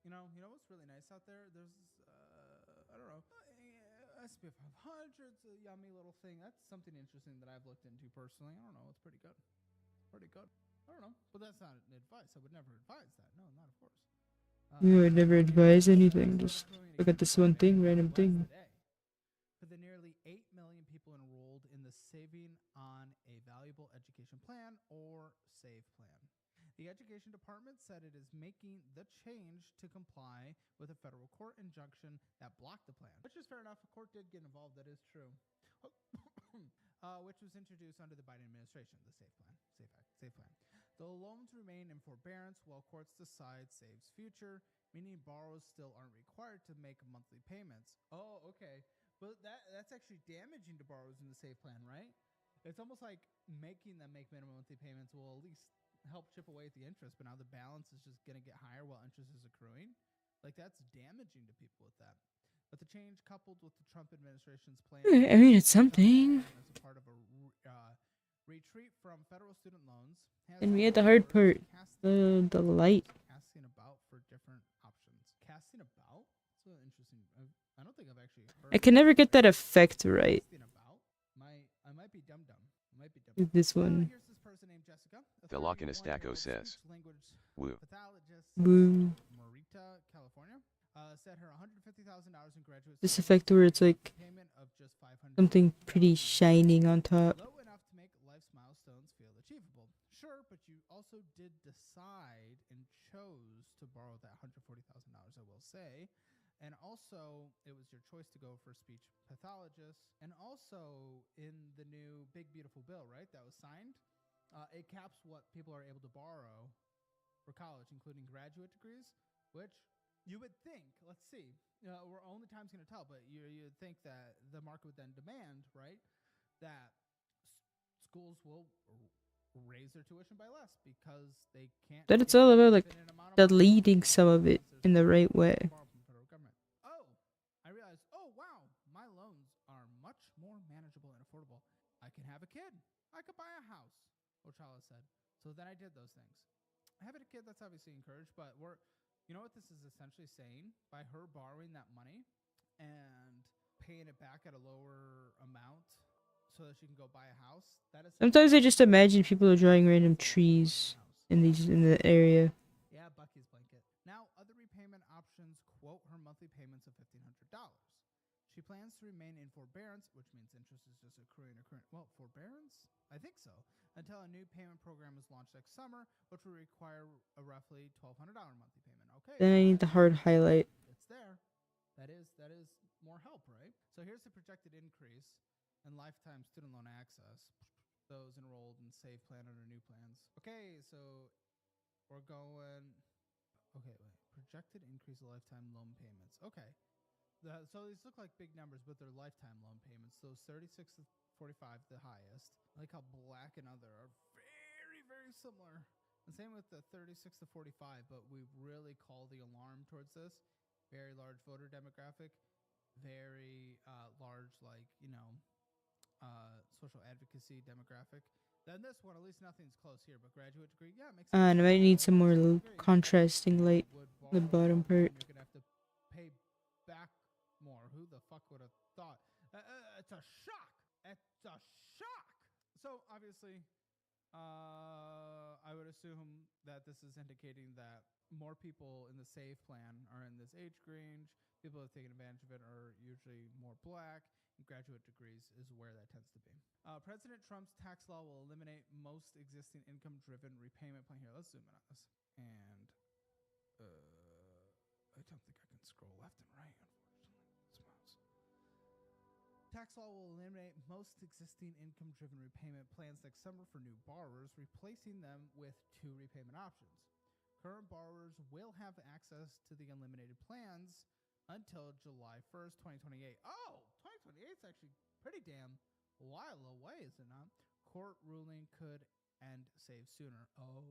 you know what's really nice out there. There's I don't know, SP 500. It's a yummy little thing. That's something interesting that I've looked into personally. I don't know. It's pretty good. Pretty good. I don't know, but that's not an advice. I would never advise that. No, not of course. You would never advise anything. Just look at this one thing, random thing. For the nearly 8 million people enrolled in the Saving on a Valuable Education Plan, or SAVE plan. The Education Department said it is making the change to comply with a federal court injunction that blocked the plan, which is fair enough. A court did get involved. That is true. Which was introduced under the Biden administration, the SAVE plan. SAVE plan. The loans remain in forbearance while courts decide SAVE's future, meaning borrowers still aren't required to make monthly payments. Oh, okay. But that's actually damaging to borrowers in the SAVE plan, right? It's almost like making them make minimum monthly payments will at least help chip away at the interest, but now the balance is just going to get higher while interest is accruing. Like, that's damaging to people with that. But the change, coupled with the Trump administration's plan, I mean, it's something. as a part of a retreat from federal student loans, And we had the hard part, the light. casting about for different options. Casting about? It's really interesting. I don't think I've actually heard. I can never get that effect right. Casting about? I might be dumb. I might be dumb. This one. Here's this person named Jessica. Velocinastaco says, woo. Pathologist Woo. Marita, California, said her $150,000 in graduate This effect where it's like payment of just $500 something pretty shining on top. low enough to make life's milestones feel achievable. Sure, but you also did decide and chose to borrow that $140,000, I will say. And also, it was your choice to go for speech pathologist. And also, in the new Big Beautiful Bill, right, that was signed, it caps what people are able to borrow for college, including graduate degrees, which you would think, let's see, we're only time's going to tell, but you'd think that the market would then demand, right, that schools will raise their tuition by less because they can't. That it's all about like deleting some of it in the right way. Oh, I realized, oh wow, my loans are much more manageable and affordable. I can have a kid. I could buy a house, Ochala said. So then I did those things. Having a kid, that's obviously encouraged, but you know what this is essentially saying? By her borrowing that money and paying it back at a lower amount so that she can go buy a house, that is. Sometimes I just imagine people are drawing random trees in the area. Yeah, Bucky's blanket. Now, other repayment options quote her monthly payments of $1,500. She plans to remain in forbearance, which means interest is just accruing. Well, forbearance? I think so. Until a new payment program is launched next summer, which will require a roughly $1,200 monthly payment. Okay. Then I need the hard highlight. It's there. That is more help, right? So here's the projected increase in lifetime student loan access. Those enrolled in SAVE plan under new plans. Okay, so we're going. Okay, wait. Projected increase of lifetime loan payments. Okay. So these look like big numbers, but they're lifetime loan payments. Those 36 to 45, the highest. I like how black and other are very, very similar. And same with the 36 to 45, but we really call the alarm towards this very large voter demographic, very large, like, social advocacy demographic. Then this one, at least nothing's close here, but graduate degree, yeah, it makes sense. And I might need some more contrasting light. Would The borrow bottom more, part. and you're gonna have to pay back more. Who the fuck would have thought? It's a shock. It's a shock. So obviously, I would assume that this is indicating that more people in the SAVE plan are in this age range. People who have taken advantage of it are usually more black, and graduate degrees is where that tends to be. President Trump's tax law will eliminate most existing income-driven repayment plan. Here, let's zoom in on this. And I don't think I can scroll left and right, unfortunately. This mouse. Tax law will eliminate most existing income-driven repayment plans next summer for new borrowers, replacing them with 2 repayment options. Current borrowers will have access to the unlimited plans until July 1st, 2028. Oh, 2028 is actually pretty damn while away, is it not? Court ruling could end SAVE sooner. Oh.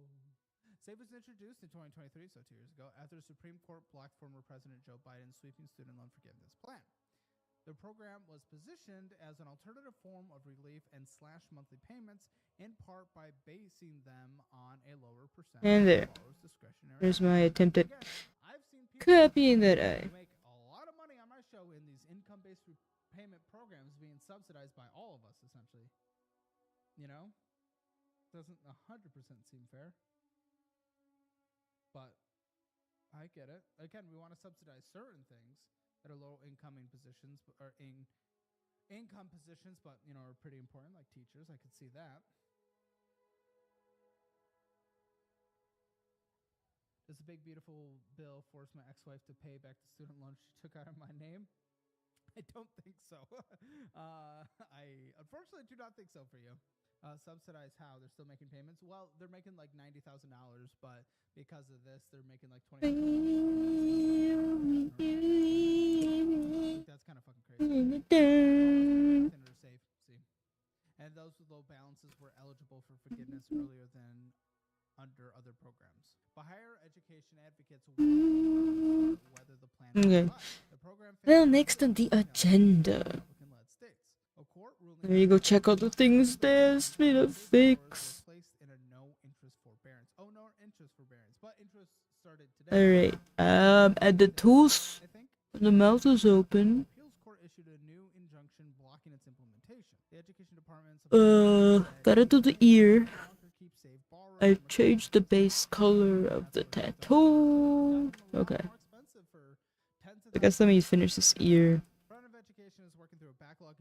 SAVE was introduced in 2023, so 2 years ago, after the Supreme Court blocked former President Joe Biden's sweeping student loan forgiveness plan. The program was positioned as an alternative form of relief and slash monthly payments, in part by basing them on a lower percentage And there. of borrower's discretionary. There's my attempt at Again, I've seen people copying that who eye. make a lot of money on my show in these income-based repayment programs being subsidized by all of us, essentially. You know? Doesn't 100% seem fair. But I get it. Again, we want to subsidize certain things that are low incoming positions or in income positions, but are pretty important, like teachers. I could see that. Does the big beautiful bill force my ex-wife to pay back the student loan she took out of my name? I don't think so. I unfortunately do not think so for you. Subsidize how? They're still making payments? Well, they're making like $90,000, but because of this, they're making like $20,000. That's kind of fucking crazy. Safe, see. And those with low balances were eligible for forgiveness earlier than under other programs. But higher education advocates whether the plan Okay. The program Well, next on the agenda. There you go, check out the things there's been a fix. Placed in a no interest forbearance. Oh, no interest forbearance, but interest started today. Alright, at the tools, the mouth is open. Appeals court issued a new injunction blocking its implementation. The education department's Gotta do the ear. I've changed the base color of the tattoo. Okay. I guess let me finish this ear.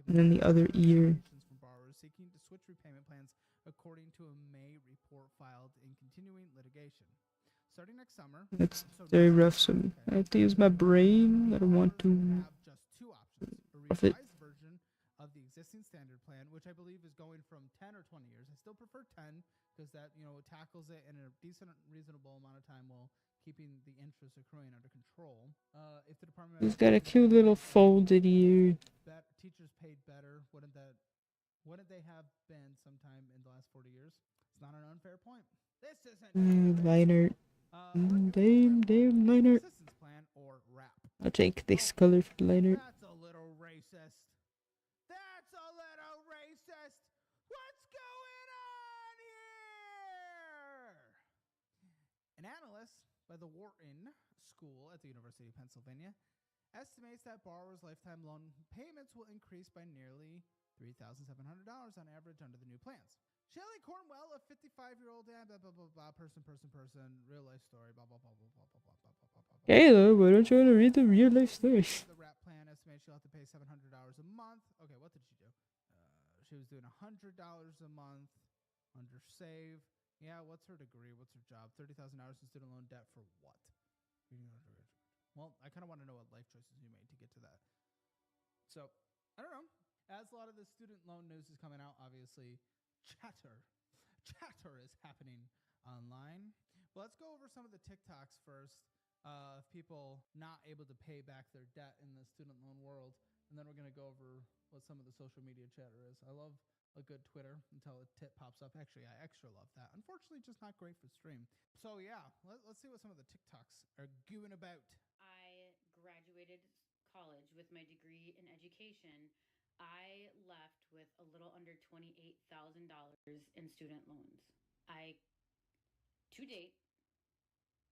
And then the other ear. From borrowers seeking to switch repayment plans according to a May report filed in continuing litigation. Starting next summer, It's very rough, so I have to use my brain. I don't want to have just 2 options. A revised version of the existing standard plan, which I believe is going from 10 or 20 years. I still prefer 10 because that, it tackles it in a decent, reasonable amount of time while keeping the interest accruing under control. If the department He's got a cute little folded ear. Teachers paid better, wouldn't they have been sometime in the last 40 years? It's not an unfair point. This isn't Liner. Damn liner. Plan or wrap. I'll take this color for the liner. That's a little racist. That's a little racist. What's going on here? An analyst by the Wharton School at the University of Pennsylvania estimates that borrowers' lifetime loan payments will increase by nearly $3,700 on average under the new plans. Shelley Cornwell, a 55-year-old blah, blah, blah, blah, person, real life story, blah, blah, blah, blah, blah, blah, blah, blah, blah, blah. Kayla, why don't you want to read the real life story? The wrap plan estimates she'll have to pay $700 a month. Okay, what did she do? She was doing $100 a month under SAVE. Yeah, what's her degree? What's her job? $30,000 in student loan debt for what? Well, I kind of want to know what life choices you made to get to that. So, I don't know. As a lot of the student loan news is coming out, obviously, chatter is happening online. But let's go over some of the TikToks first of people not able to pay back their debt in the student loan world. And then we're going to go over what some of the social media chatter is. I love a good Twitter until a tip pops up. Actually, I extra love that. Unfortunately, just not great for stream. So, yeah, let's see what some of the TikToks are gooing about. I graduated college with my degree in education, I left with a little under $28,000 in student loans. I, to date,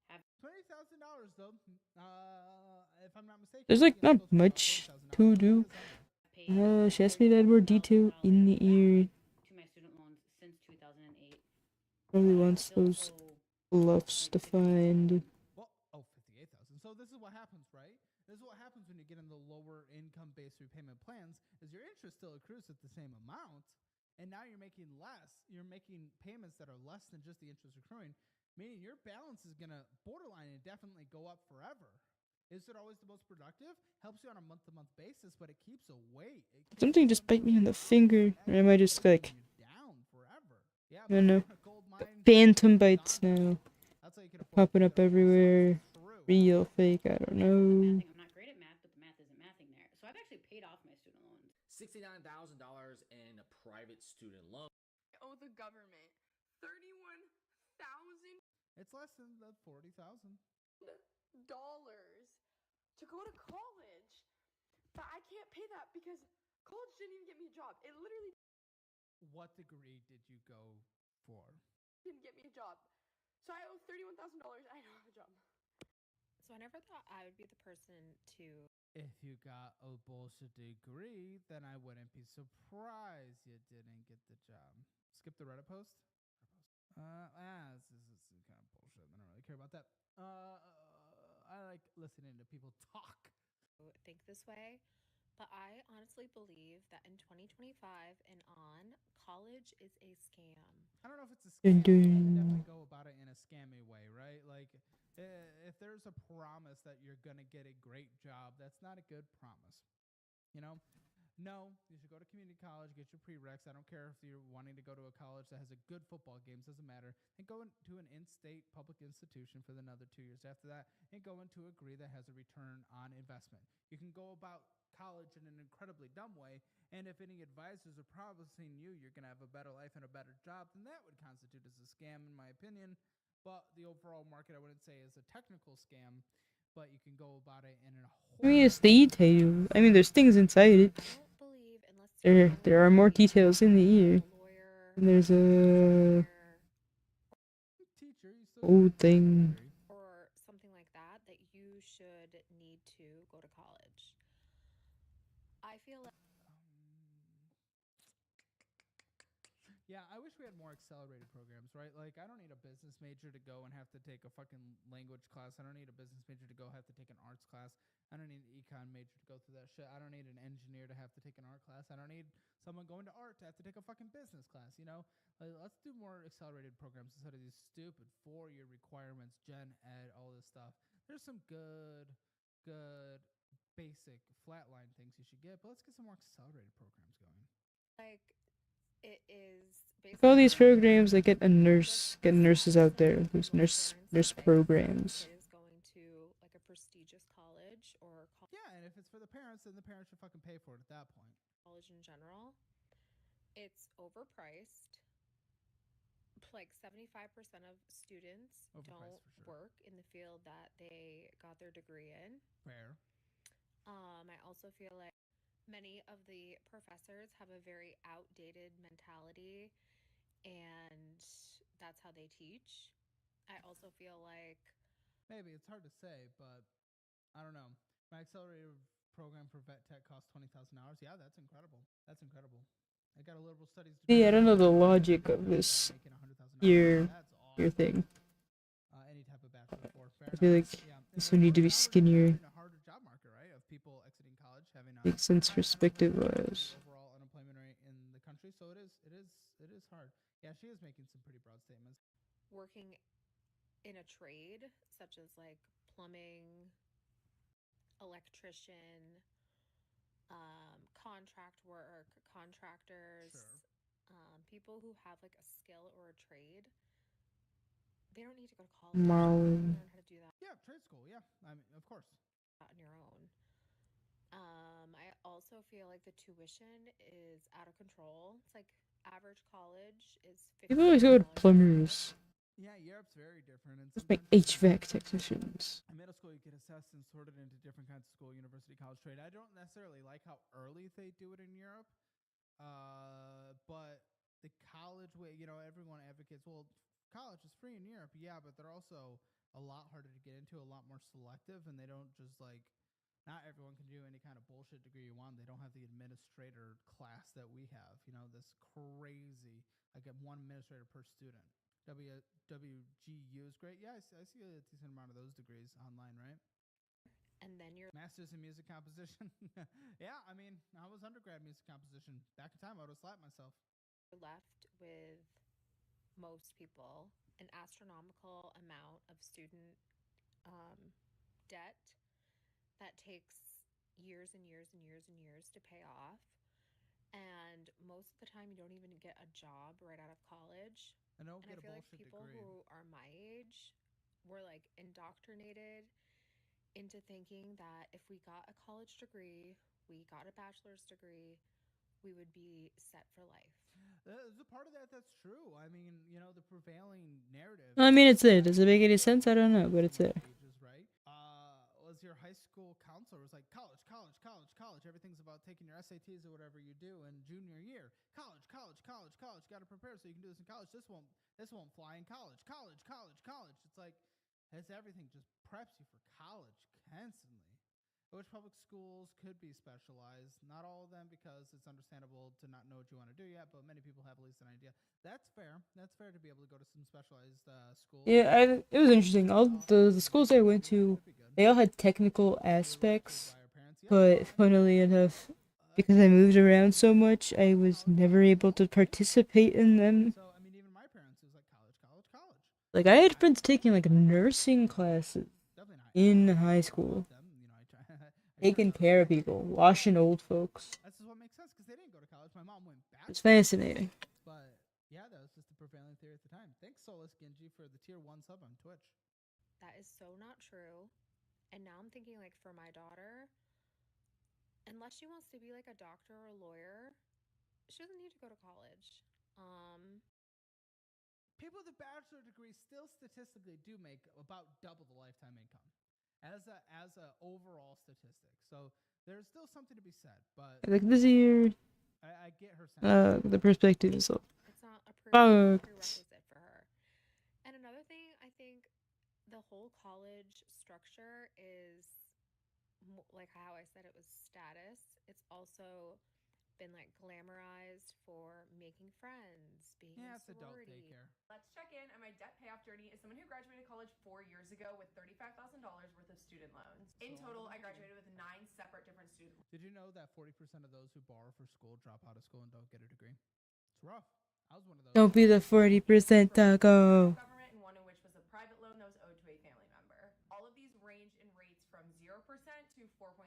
have $20,000 though. If I'm not mistaken, There's like that's not close to about much $40,000. to What do. does that mean? paid She asked me to add more detail in the ear. to my student loans since 2008. Probably I wants still those owe bluffs like defined. Well, 58,000. So this is what happens, right? This is what happens when you get in the lower income-based repayment plans is your interest still accrues at the same amount, and now you're making less. You're making payments that are less than just the interest accruing, meaning your balance is going to borderline indefinitely go up forever. Is it always the most productive? Helps you on a month-to-month basis, but it keeps a weight. Something just bite me on the finger. Or am I just like, down forever. Yeah, I don't know. gold The mine. phantom bites now. That's how you can afford Popping up everywhere. Real, fake, I don't know. I'm not great at math, but the math isn't mathing there. So I've actually paid off my student loans. $69,000 in a private student loan. I owe the government 31,000. It's less than the 40,000 dollars to go to college, but I can't pay that because college didn't even get me a job. It literally What degree did you go for? didn't get me a job. So I owe $31,000. I don't have a job. So I never thought I would be the person to. If you got a bullshit degree, then I wouldn't be surprised you didn't get the job. Skip the Reddit post. This is kind of bullshit. I don't really care about that. I like listening to people talk. Think this way, but I honestly believe that in 2025 and on, college is a scam. I don't know if it's a scam. You can definitely go about it in a scammy way, right? Like, if there's a promise that you're going to get a great job, that's not a good promise. You know? No, you should go to community college, get your prereqs. I don't care if you're wanting to go to a college that has a good football games, doesn't matter. And go into an in-state public institution for another 2 years after that, and go into a degree that has a return on investment. You can go about college in an incredibly dumb way, and if any advisors are promising you you're going to have a better life and a better job, then that would constitute as a scam, in my opinion. But the overall market, I wouldn't say is a technical scam, but you can go about it in a I mean, it's detailed. I mean, there's things inside it. There are more details in the ear. And there's a old thing. Or something like that, that you should need to go to college. I feel like. Yeah, I wish we had more accelerated programs, right? Like, I don't need a business major to go and have to take a fucking language class. I don't need a business major to go have to take an arts class. I don't need an econ major to go through that shit. I don't need an engineer to have to take an art class. I don't need someone going to art to have to take a fucking business class, you know? Like, let's do more accelerated programs instead of these stupid 4-year requirements, gen ed, all this stuff. There's some good basic flatline things you should get, but let's get some more accelerated programs going. Like, it is basically all these programs that get nurses out there. There's nurse programs. Is going to like a prestigious college or yeah, and if it's for the parents, then the parents should fucking pay for it at that point. College in general, it's overpriced. Like 75% of students don't work in the field that they got their degree in. Fair. I also feel like many of the professors have a very outdated mentality, and that's how they teach. I also feel like maybe it's hard to say, but I don't know. My accelerated program for vet tech costs $20,000. Yeah, that's incredible. That's incredible. I got a liberal studies degree. Yeah, I don't know the logic of this your thing. Any type of bachelor for. I feel like this would need to be skinnier. Makes sense perspective-wise. Overall unemployment rate in the country, so it is hard. Yeah, she is making some pretty broad statements. Working in a trade such as like plumbing, electrician, contract work, contractors, people who have like a skill or a trade, they don't need to go to college. Learn how to do that. Yeah, trade school. Yeah, I mean, of course. On your own. I also feel like the tuition is out of control. It's like average college is $50. People always go to plumbers. Yeah, Europe's very different, and Let's make sometimes HVAC technicians. in middle school you get assessed and sorted into different kinds of school, university, college, trade. I don't necessarily like how early they do it in Europe, but the college way, everyone advocates. Well, college is free in Europe, yeah, but they're also a lot harder to get into, a lot more selective, and they don't just like. Not everyone can do any kind of bullshit degree you want. They don't have the administrator class that we have. This crazy, like one administrator per student. WGU is great. Yeah, I see a decent amount of those degrees online, right? And then you're Masters in music composition. Yeah, I mean, I was undergrad music composition. Back in time, I would have slapped myself. left with most people an astronomical amount of student debt that takes years and years and years and years to pay off. And most of the time, you don't even get a job right out of college. And don't And I get a feel like bullshit people degree. who are my age were like indoctrinated into thinking that if we got a college degree, we got a bachelor's degree, we would be set for life. There's a part of that that's true. I mean, the prevailing narrative. I mean, it's there. Does it make any sense? I don't know, but it's there. Ages, right? Was your high school counselor was like college, college, college, college. Everything's about taking your SATs or whatever you do in junior year. College, college, college, college. Got to prepare so you can do this in college. This won't fly in college. College, college, college. It's like it's everything just preps you for college constantly. Which public schools could be specialized. Not all of them, because it's understandable to not know what you want to do yet, but many people have at least an idea. That's fair. That's fair to be able to go to some specialized schools. Yeah, it was interesting. All the schools I went to, they all had technical aspects, but funnily enough, because I moved around so much, I was never able to participate in them. So, I mean, even my parents, it was like college, college, college. Like, I had friends taking, like, nursing classes in high school. Taking care of people, washing old folks. That's just what makes sense, because they didn't go to college. My mom went back. It's fascinating. But, yeah, that was just the prevailing theory at the time. Thanks, Solus Genji, for the tier 1 sub on Twitch. That is so not true. And now I'm thinking, like, for my daughter, unless she wants to be like a doctor or a lawyer, she doesn't need to go to college. People with a bachelor degree still statistically do make about double the lifetime income as a overall statistic. So there's still something to be said, but Like, this year, I get her sense. the perspective is all It's not a prerequisite for her. And another thing, I think the whole college structure is like how I said it was status. It's also been like glamorized for making friends, being in sorority. Let's check in on my debt payoff journey as someone who graduated college 4 years ago with $35,000 worth of student loans. In total, I graduated with 9 separate different student loans. Did you know that 40% of those who borrow for school drop out of school and don't get a degree? It's rough. I was one of those. Don't be the 40% taco. Government, and one in which was a private loan that was owed to a family member. All of these range in rates from 0% to 4.8%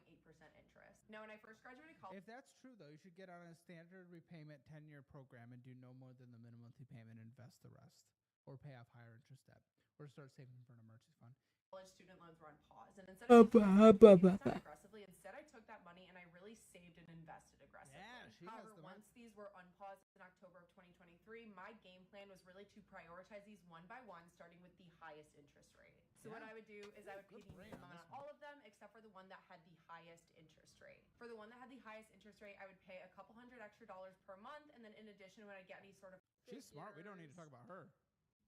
interest. Now, when I first graduated college, if that's true, though, you should get on a standard repayment 10-year program and do no more than the minimum monthly payment and invest the rest, or pay off higher interest debt, or start saving for an emergency fund. College student loans were on pause, and instead of aggressively, instead I took that money and I really saved and invested aggressively. Yeah, however, once these were unpaused in October of 2023, my game plan was really to prioritize these one by one, starting with the highest interest rate. So what I would do is I would pay the minimum on all of them except for the one that had the highest interest rate. For the one that had the highest interest rate, I would pay a couple $100 extra per month, and then in addition, when I get any sort of she's smart. We don't need to talk about her.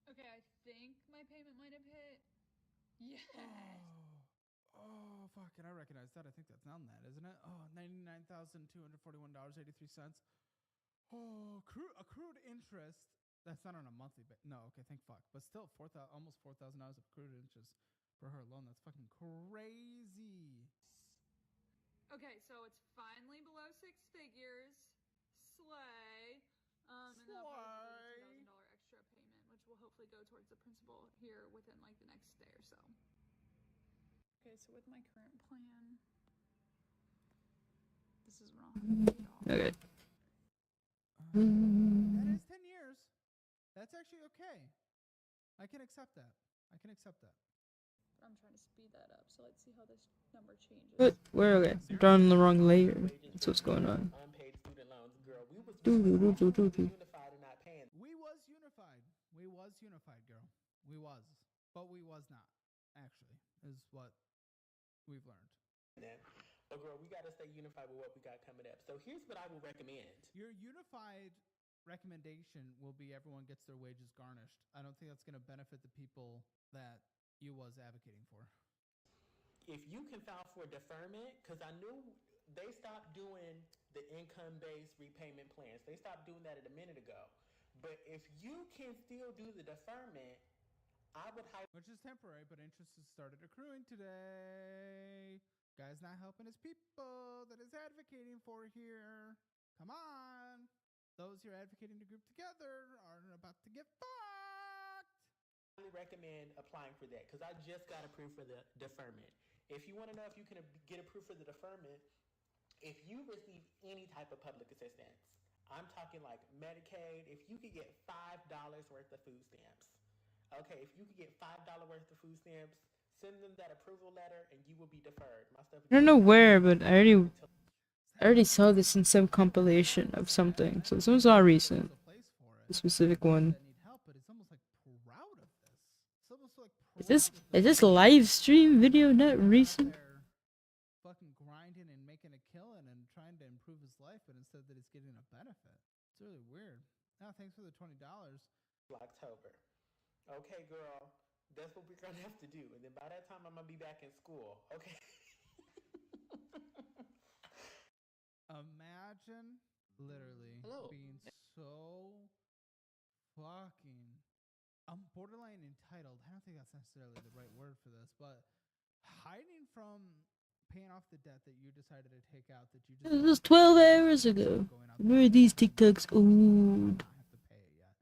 Okay, I think my payment might have hit. Yes. Oh, fuck. And I recognize that. I think that's on that, isn't it? Oh, $99,241.83. Oh, accrued interest. That's not on a monthly basis. No, okay, thank fuck. But still, almost $4,000 of accrued interest for her alone. That's fucking crazy. Okay, so it's finally below 6 figures. Slay. And that'll probably be a $2,000 extra payment, which will hopefully go towards the principal here within like the next day or so. Okay, so with my current plan, this is what I'll have to pay off. Okay. That is 10 years. That's actually okay. I can accept that. I'm trying to speed that up, so let's see how this number changes. What? Where are we? I'm drawing the wrong layer. That's what's going on. Unpaid student loans, girl. We was unified. We was unified, girl. We was, but we was not. Actually, is what we've learned. But girl, we gotta stay unified with what we got coming up. So here's what I will recommend. Your unified recommendation will be everyone gets their wages garnished. I don't think that's going to benefit the people that you was advocating for. If you can file for deferment, because I knew they stopped doing the income-based repayment plans. They stopped doing that a minute ago. But if you can still do the deferment, I would highly... Which is temporary, but interest has started accruing today. Guy's not helping his people that is advocating for here. Come on. Those who are advocating to group together are about to get fucked. I highly recommend applying for that because I just got approved for the deferment. If you want to know if you can get approved for the deferment, if you receive any type of public assistance, I'm talking like Medicaid, if you could get $5 worth of food stamps. Okay, if you could get $5 worth of food stamps, send them that approval letter and you will be deferred. My stuff I don't know where, but I already saw this in some compilation of something. So this one's not recent. The specific one. Is this live stream video not recent? Fucking grinding and making a killing and trying to improve his life, but instead that he's getting a benefit. It's really weird. Now, thanks for the $20. October. Okay, girl. That's what we're gonna have to do. And then by that time, I'm gonna be back in school. Okay. Imagine literally being so fucking borderline entitled. I don't think that's necessarily the right word for this, but hiding from paying off the debt that you decided to take out that you just This was 12 hours ago. Where are these TikToks? Ooh. Have to pay it yet.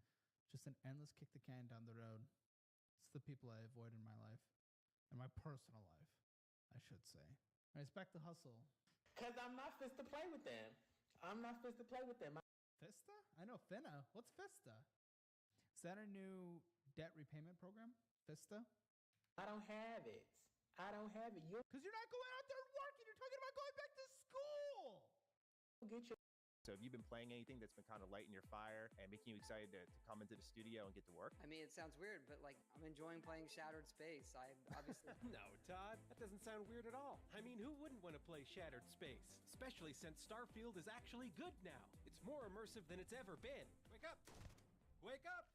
Just an endless kick the can down the road. It's the people I avoid in my life, in my personal life, I should say. I respect the hustle. Cause I'm not fit to play with them. I'm not fit to play with them. Fista? I know Finna. What's Fista? Is that a new debt repayment program? Fista? I don't have it. I don't have it. Because you're not going out there and working. You're talking about going back to school. Get your... So have you been playing anything that's been kind of lighting your fire and making you excited to come into the studio and get to work? I mean, it sounds weird, but like I'm enjoying playing Shattered Space. I obviously... No, Todd, that doesn't sound weird at all. I mean, who wouldn't want to play Shattered Space? Especially since Starfield is actually good now. It's more immersive than it's ever been. Wake up! Wake up!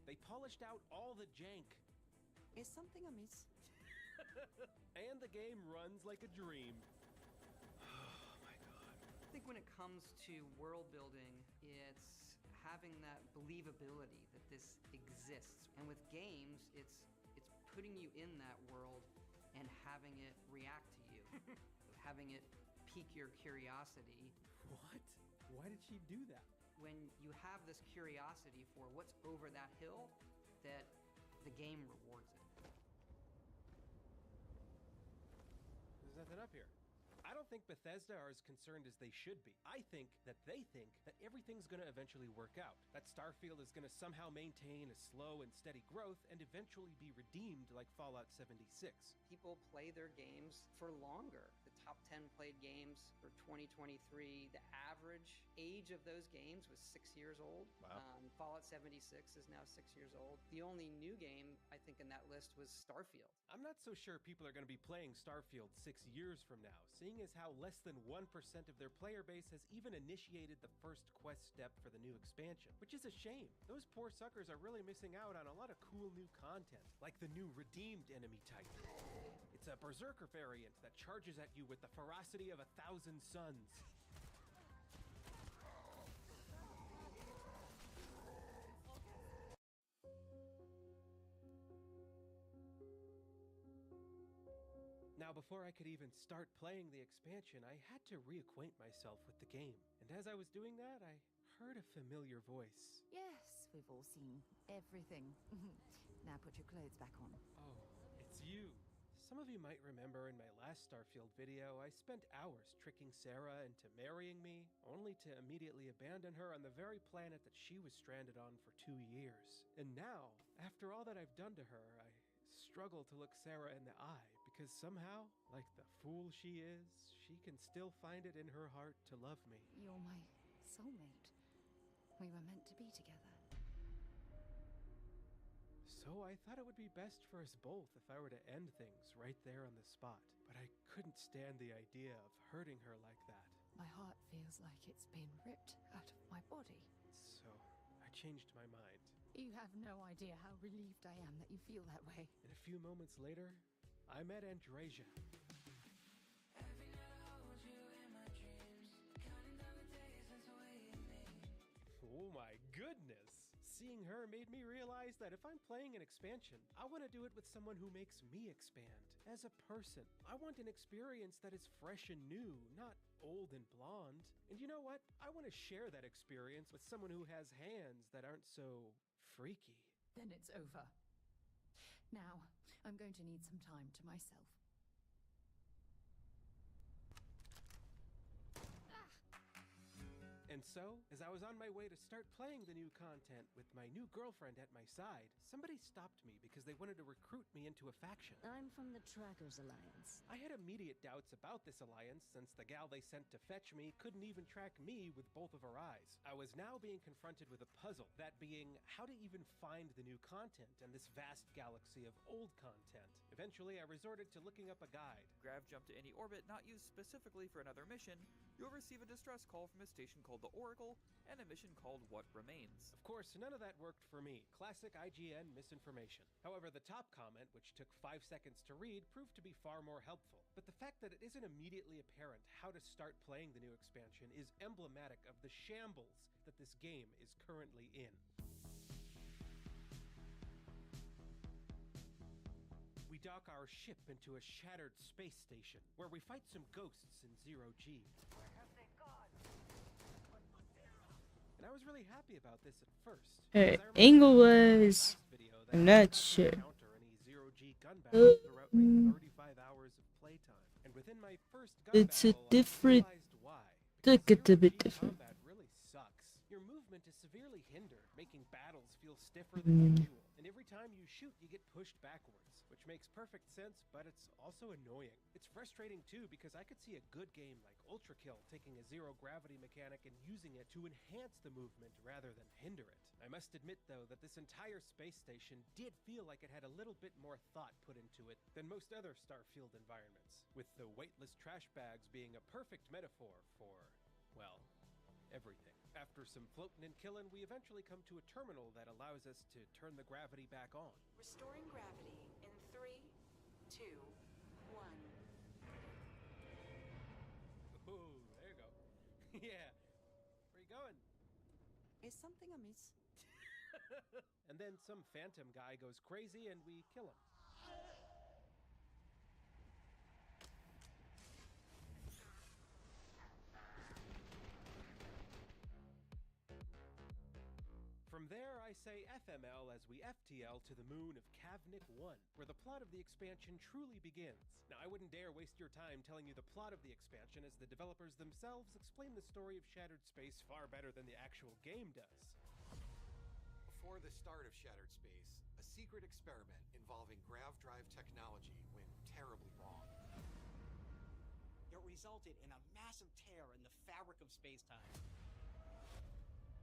They polished out all the jank. Is something amiss? And the game runs like a dream. Oh my god. I think when it comes to world building, it's having that believability that this exists. And with games, it's putting you in that world and having it react to you. Having it pique your curiosity. What? Why did she do that? When you have this curiosity for what's over that hill, that the game rewards it. There's nothing up here. I don't think Bethesda are as concerned as they should be. I think that they think that everything's gonna eventually work out. That Starfield is gonna somehow maintain a slow and steady growth and eventually be redeemed like Fallout 76. People play their games for longer. The top 10 played games for 2023, the average age of those games was 6 years old. Wow. Fallout 76 is now 6 years old. The only new game, I think, in that list was Starfield. I'm not so sure people are going to be playing Starfield 6 years from now, seeing as how less than 1% of their player base has even initiated the first quest step for the new expansion, which is a shame. Those poor suckers are really missing out on a lot of cool new content, like the new redeemed enemy type. It's a berserker variant that charges at you with the ferocity of 1,000 suns. Now, before I could even start playing the expansion, I had to reacquaint myself with the game. And as I was doing that, I heard a familiar voice. Yes, we've all seen everything. Now put your clothes back on. Oh, it's you. Some of you might remember in my last Starfield video, I spent hours tricking Sarah into marrying me, only to immediately abandon her on the very planet that she was stranded on for 2 years. And now, after all that I've done to her, I struggle to look Sarah in the eye, because somehow, like the fool she is, she can still find it in her heart to love me. You're my soulmate. We were meant to be together. So I thought it would be best for us both if I were to end things right there on the spot. But I couldn't stand the idea of hurting her like that. My heart feels like it's been ripped out of my body. So I changed my mind. You have no idea how relieved I am that you feel that way. And a few moments later, I met Andreja. Oh my goodness! Seeing her made me realize that if I'm playing an expansion, I want to do it with someone who makes me expand. As a person, I want an experience that is fresh and new, not old and blonde. And you know what? I want to share that experience with someone who has hands that aren't so freaky. Then it's over. Now, I'm going to need some time to myself. And so, as I was on my way to start playing the new content with my new girlfriend at my side, somebody stopped me because they wanted to recruit me into a faction. I'm from the Trackers Alliance. I had immediate doubts about this alliance since the gal they sent to fetch me couldn't even track me with both of her eyes. I was now being confronted with a puzzle, that being how to even find the new content in this vast galaxy of old content. Eventually, I resorted to looking up a guide. Grav jump to any orbit not used specifically for another mission. You'll receive a distress call from a station called the Oracle and a mission called What Remains. Of course, none of that worked for me. Classic IGN misinformation. However, the top comment, which took 5 seconds to read, proved to be far more helpful. But the fact that it isn't immediately apparent how to start playing the new expansion is emblematic of the shambles that this game is currently in. We dock our ship into a shattered space station, where we fight some ghosts in zero-G. Where have they gone? And I was really happy about this at first. English. I'm not sure. And within my first It's a different. Look, it's a bit different. Combat really sucks. Your movement is severely hindered, making battles feel stiffer than usual. And every time you shoot, you get pushed backwards, which makes perfect sense, but it's also annoying. It's frustrating too, because I could see a good game like Ultra Kill taking a zero gravity mechanic and using it to enhance the movement rather than hinder it. I must admit though that this entire space station did feel like it had a little bit more thought put into it than most other Starfield environments, with the weightless trash bags being a perfect metaphor for, well, everything. After some floating and killing, we eventually come to a terminal that allows us to turn the gravity back on. Restoring gravity in 3, 2, 1. Ooh, there you go. Yeah. Where you going? Is something amiss? And then some phantom guy goes crazy and we kill him. From there, I say FML as we FTL to the moon of Kavnik 1, where the plot of the expansion truly begins. Now, I wouldn't dare waste your time telling you the plot of the expansion, as the developers themselves explain the story of Shattered Space far better than the actual game does. Before the start of Shattered Space, a secret experiment involving grav drive technology went terribly wrong. It resulted in a massive tear in the fabric of space-time.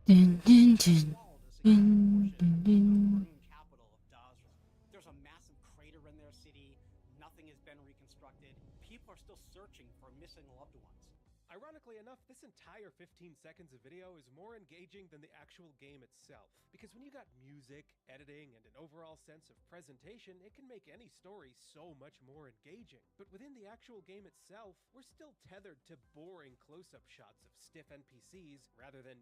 Dun, dun, dun. Dun, dun, dun. Capital of Dazra. There's a massive crater in their city. Nothing has been reconstructed. People are still searching for missing loved ones. Ironically enough, this entire 15 seconds of video is more engaging than the actual game itself. Because when you got music, editing, and an overall sense of presentation, it can make any story so much more engaging. But within the actual game itself, we're still tethered to boring close-up shots of stiff NPCs rather than,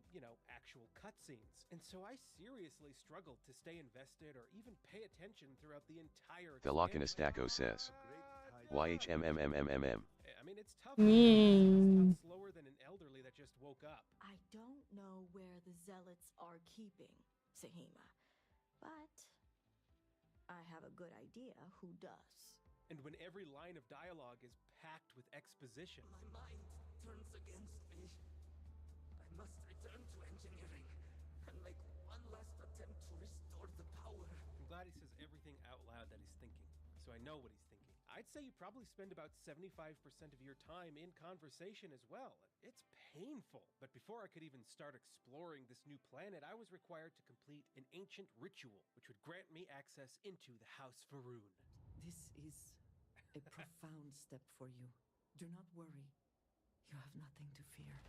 actual cutscenes. And so I seriously struggled to stay invested or even pay attention throughout the entire Velochinus Daco says. YHMMMMMM. I mean, it's tough. It's slower than an elderly that just woke up. I don't know where the zealots are keeping Sahima, but I have a good idea who does. And when every line of dialogue is packed with exposition. My mind turns against me. I must return to engineering and make one last attempt to restore the power. I'm glad he says everything out loud that he's thinking, so I know what he's thinking. I'd say you probably spend about 75% of your time in conversation as well. It's painful. But before I could even start exploring this new planet, I was required to complete an ancient ritual, which would grant me access into the House Faroon. This is a profound step for you. Do not worry. You have nothing to fear.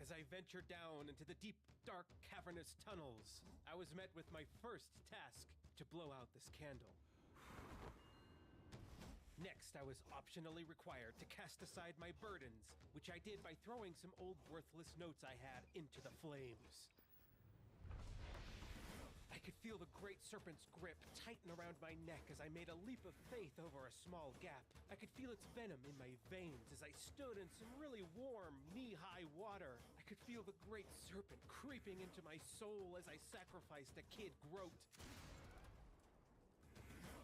As I ventured down into the deep, dark, cavernous tunnels, I was met with my first task to blow out this candle. Next, I was optionally required to cast aside my burdens, which I did by throwing some old worthless notes I had into the flames. I could feel the great serpent's grip tighten around my neck as I made a leap of faith over a small gap. I could feel its venom in my veins as I stood in some really warm, knee-high water. I could feel the great serpent creeping into my soul as I sacrificed a kid Groat.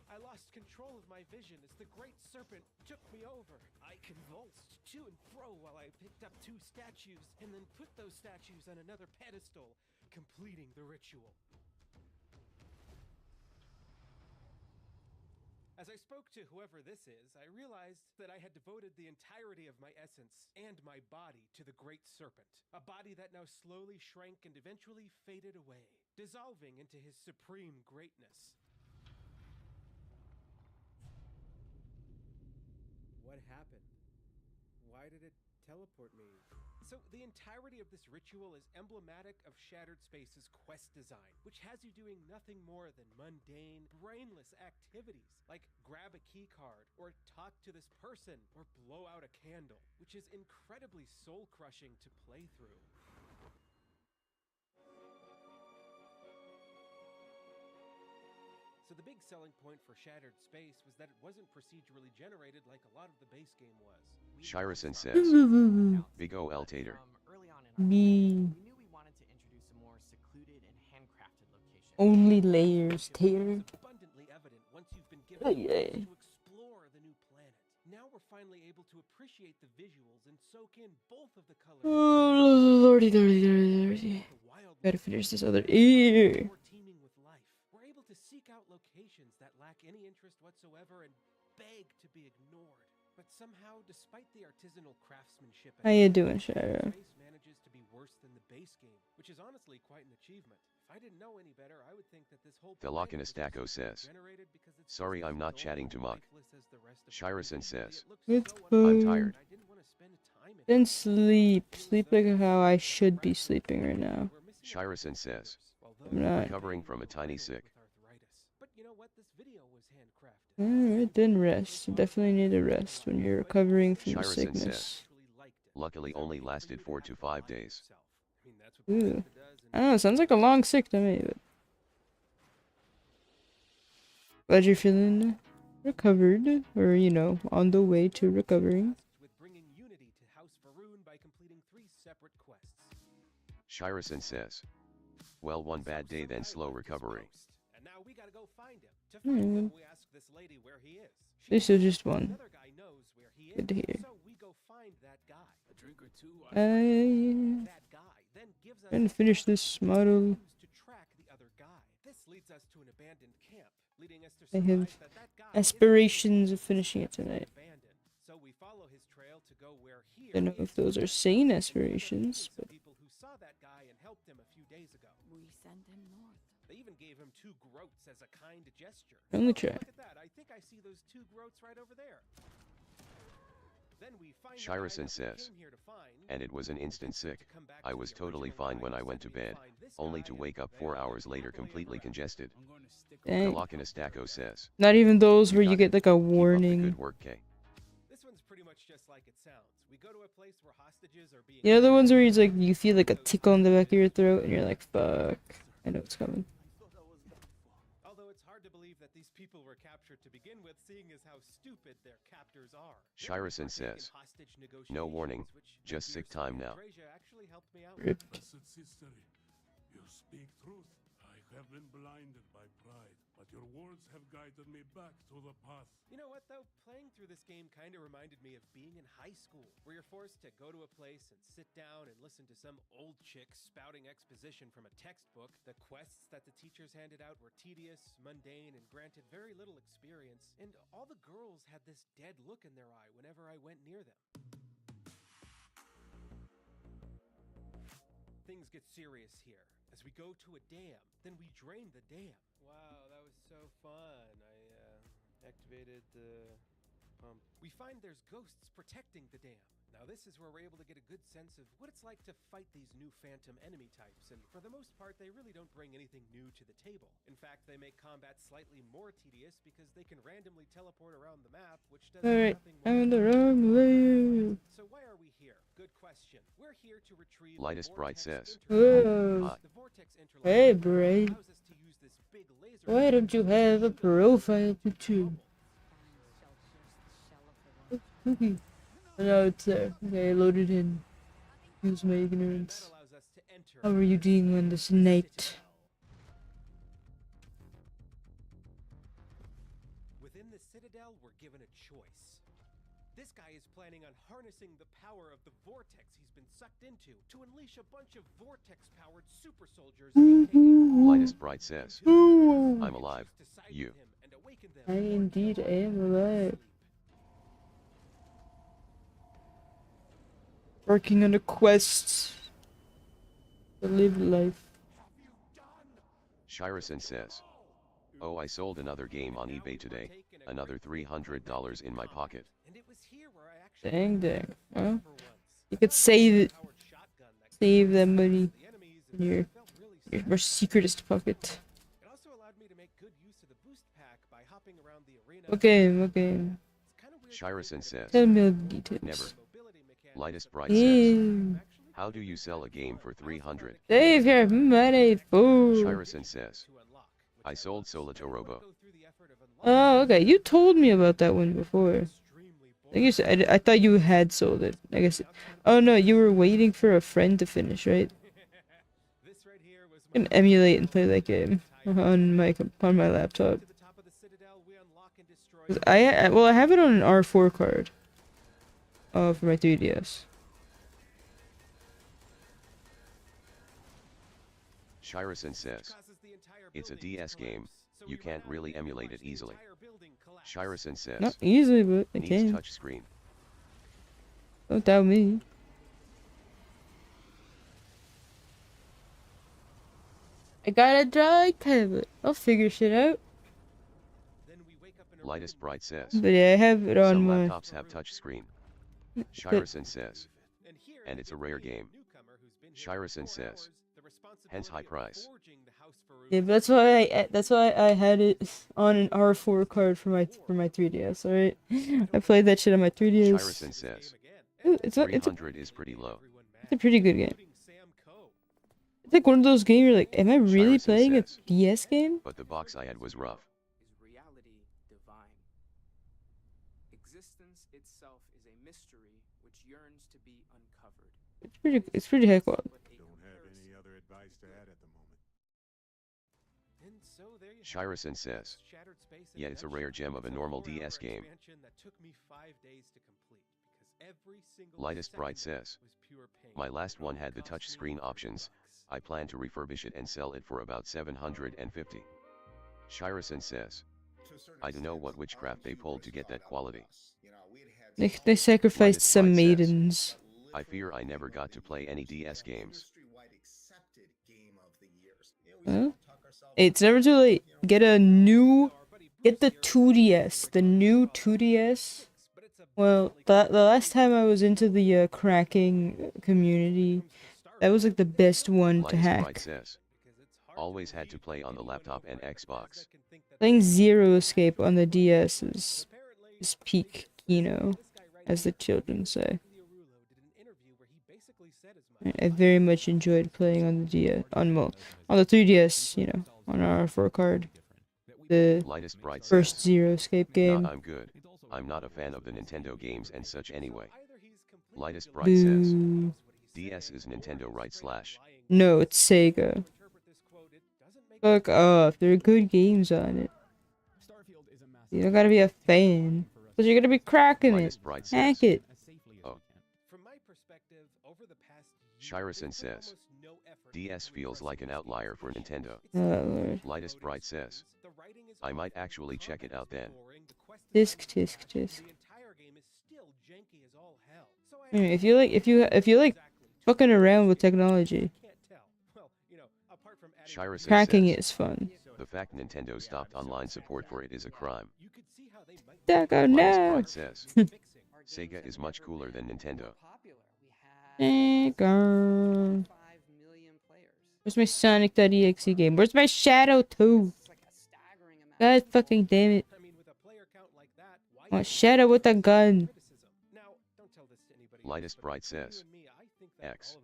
I lost control of my vision as the great serpent took me over. I convulsed to and fro while I picked up 2 statues and then put those statues on another pedestal, completing the ritual. As I spoke to whoever this is, I realized that I had devoted the entirety of my essence and my body to the great serpent, a body that now slowly shrank and eventually faded away, dissolving into his supreme greatness. What happened? Why did it teleport me? So the entirety of this ritual is emblematic of Shattered Space's quest design, which has you doing nothing more than mundane, brainless activities, like grab a key card, or talk to this person, or blow out a candle, which is incredibly soul-crushing to play through. So the big selling point for Shattered Space was that it wasn't procedurally generated like a lot of the base game was. Shirison says, Big ol tater. Early on in our Me. we knew we wanted to introduce a more secluded and handcrafted location. Only layers, Tater. It's abundantly evident once you've been given the chance to explore the new planet. Now we're finally able to appreciate the visuals and soak in both of the colors. Oh, lordy. Gotta finish this other ear. We're able to seek out locations that lack any interest whatsoever and beg to be ignored. But somehow, despite the artisanal craftsmanship, How you doing, Shara? Space manages to be worse than the base game, which is honestly quite an achievement. If I didn't know any better, I would think that this whole The Lokinestaco says, sorry I'm not chatting to Muck. Shirison says, It's I'm tired. Then sleep. Sleep like how I should be sleeping right now. Shirison says, I'm not. recovering from a tiny sick. Alright, then rest. You definitely need a rest when you're recovering from Shirison sickness. says, luckily only lasted 4 to 5 days. Ooh. I don't know, sounds like a long sick to me, but... Glad you're feeling recovered, or, you know, on the way to recovering. Shirison says, well, one bad day then slow recovery. And now we gotta go find him. To find him, we ask this lady where he is. This is just one. Good to hear. So we go find that guy. A drink or two. Trying to finish this model. This leads us to an abandoned camp, leading us to I have surmise that guy aspirations of finishing it tonight. So we follow his trail to go where he Don't know if those are sane aspirations, but people who saw that guy and helped him a few days ago. We sent him north. They even gave him 2 groats as a kind gesture. Only try. Look at that. I think I see those 2 groats right over there. Then we find Shirison says, and it was an instant sick. I was totally fine when I went to bed, only to wake up 4 hours later completely congested. The Dang. Lokinestaco says, Not even those where you get like a warning. good work, K. This one's pretty much just like it sounds. We go to a place where hostages are being You know the ones where it's like you feel like a tickle in the back of your throat and you're like, fuck, I know it's coming. Although it's hard to believe that these people were captured to begin with, seeing as how stupid their captors are. Shirison says, no warning, just sick time now. Ripped. Blessed sister, you speak truth. I have been blinded by pride, but your words have guided me back to the path. You know what, though? Playing through this game kind of reminded me of being in high school, where you're forced to go to a place and sit down and listen to some old chick spouting exposition from a textbook. The quests that the teachers handed out were tedious, mundane, and granted very little experience, and all the girls had this dead look in their eye whenever I went near them. Things get serious here. As we go to a dam, then we drain the dam. Wow, that was so fun. I activated the pump. We find there's ghosts protecting the dam. Now this is where we're able to get a good sense of what it's like to fight these new phantom enemy types, and for the most part they really don't bring anything new to the table. In fact, they make combat slightly more tedious because they can randomly teleport around the map, which does Alright, nothing I'm in the wrong way. So why are we here? Good question. We're here to retrieve Lightest Bright says. Whoa. Hey, Braid. Why don't you have a profile picture? Cookie. No, it's there. Okay, I loaded in. Use my ignorance. How are you doing on this night? Within the Citadel, we're given a choice. This guy is planning on harnessing the power of the vortex he's been sucked into to unleash a bunch of vortex-powered super soldiers. Lightest Bright says. I'm alive. You. I indeed am alive. Working on a quest to live life. Shirison says. Oh, I sold another game on eBay today. Another $300 in my pocket. Dang, dang. Well, you could save that money in your more secretest pocket. Okay. Shirison says. Tell me all the details. Never. Lightest Bright says. How do you sell a game for 300? Save your money, fool. Shirison says. I sold Solito Robo. Oh, okay. You told me about that one before. I guess I thought you had sold it. I guess. Oh no, you were waiting for a friend to finish, right? I can emulate and play that game on my laptop. I have it on an R4 card. For my 3DS. Shirison says. It's a DS game. You can't really emulate it easily. Shirison says. Not easily, but I can. Touch screen. Don't doubt me. I got a dry tablet. I'll figure shit out. Lightest Bright says. But yeah, I have it on Some my... laptops have touch screen. Shirison says. And it's a rare game. Shirison says. Hence high price. Yeah, but that's why I had it on an R4 card for my 3DS. All right, I played that shit on my 3DS. Shirison says. Ooh, it's 300 is pretty low. It's a pretty good game. It's like one of those games you're like, am I really playing a DS game? But the box I had was rough. Reality divine. Existence itself is a mystery which yearns to be uncovered. It's pretty heck wild. Shirison says. Yeah, it's a rare gem of a normal DS game. Lightest Bright says. My last one had the touchscreen options. I plan to refurbish it and sell it for about 750. Shirison says. I don't know what witchcraft they pulled to get that quality. They sacrificed some maidens. I fear I never got to play any DS games. Well, it's never too late. Get the 2DS, the new 2DS. Well, the last time I was into the cracking community, that was like the best one to hack. Says, always had to play on the laptop and Xbox. Playing Zero Escape on the DS is peak Kino, as the children say. I very much enjoyed playing on the DS, on the 3DS, you know, on our 4 card. The first Zero Escape game. Nah, I'm good. I'm not a fan of the Nintendo games and such anyway. Lightest Bright says. DS is Nintendo right slash. No, it's Sega. Fuck off. There are good games on it. You don't gotta be a fan. Because you're gonna be cracking it. Hack it. Oh. Shirison says, DS feels like an outlier for Nintendo. Lord. Lightest Bright says, I might actually check it out then. Disc. If you like fucking around with technology, Shirison cracking says, it is fun. the fact Nintendo stopped online support for it is a crime. Dago Lightest no. Bright says, Sega is much cooler than Nintendo. Sega. Where's my Sonic.exe game? Where's my Shadow 2? God fucking damn it. I want Shadow with a gun. Lightest Bright says, X.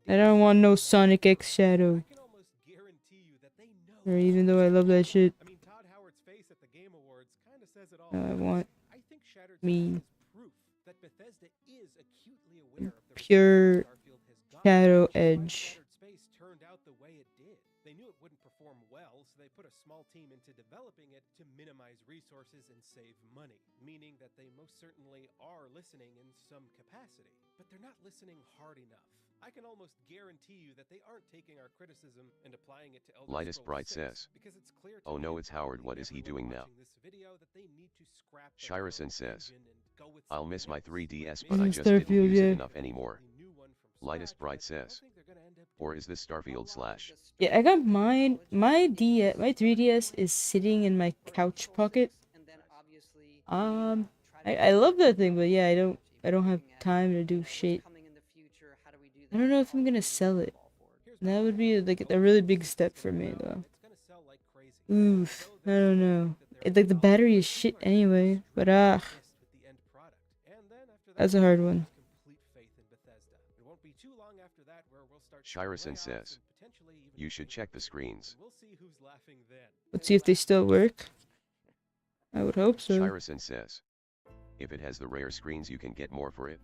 I don't want no Sonic X Shadow. Or even though I love that shit. No, I want me pure Shadow Edge. They knew it wouldn't perform well, so they put a small team into developing it to minimize resources and save money, meaning that they most certainly are listening in some capacity, but they're not listening hard enough. I can almost guarantee you that they aren't taking our criticism and applying it to Elder Lightest Bright says, oh no, it's Howard, what is he doing now? Shirison says, I'll miss my 3DS, but I just didn't use it enough anymore. Lightest Bright says, or is this Starfield slash? Yeah, I got mine. My 3DS is sitting in my couch pocket. I love that thing, but yeah, I don't have time to do shit. I don't know if I'm gonna sell it. That would be like a really big step for me though. Oof, I don't know. Like the battery is shit anyway, but that's a hard one. Shirison says, you should check the screens. Let's see if they still work. I would hope so. Shirison says, if it has the rare screens you can get more for it.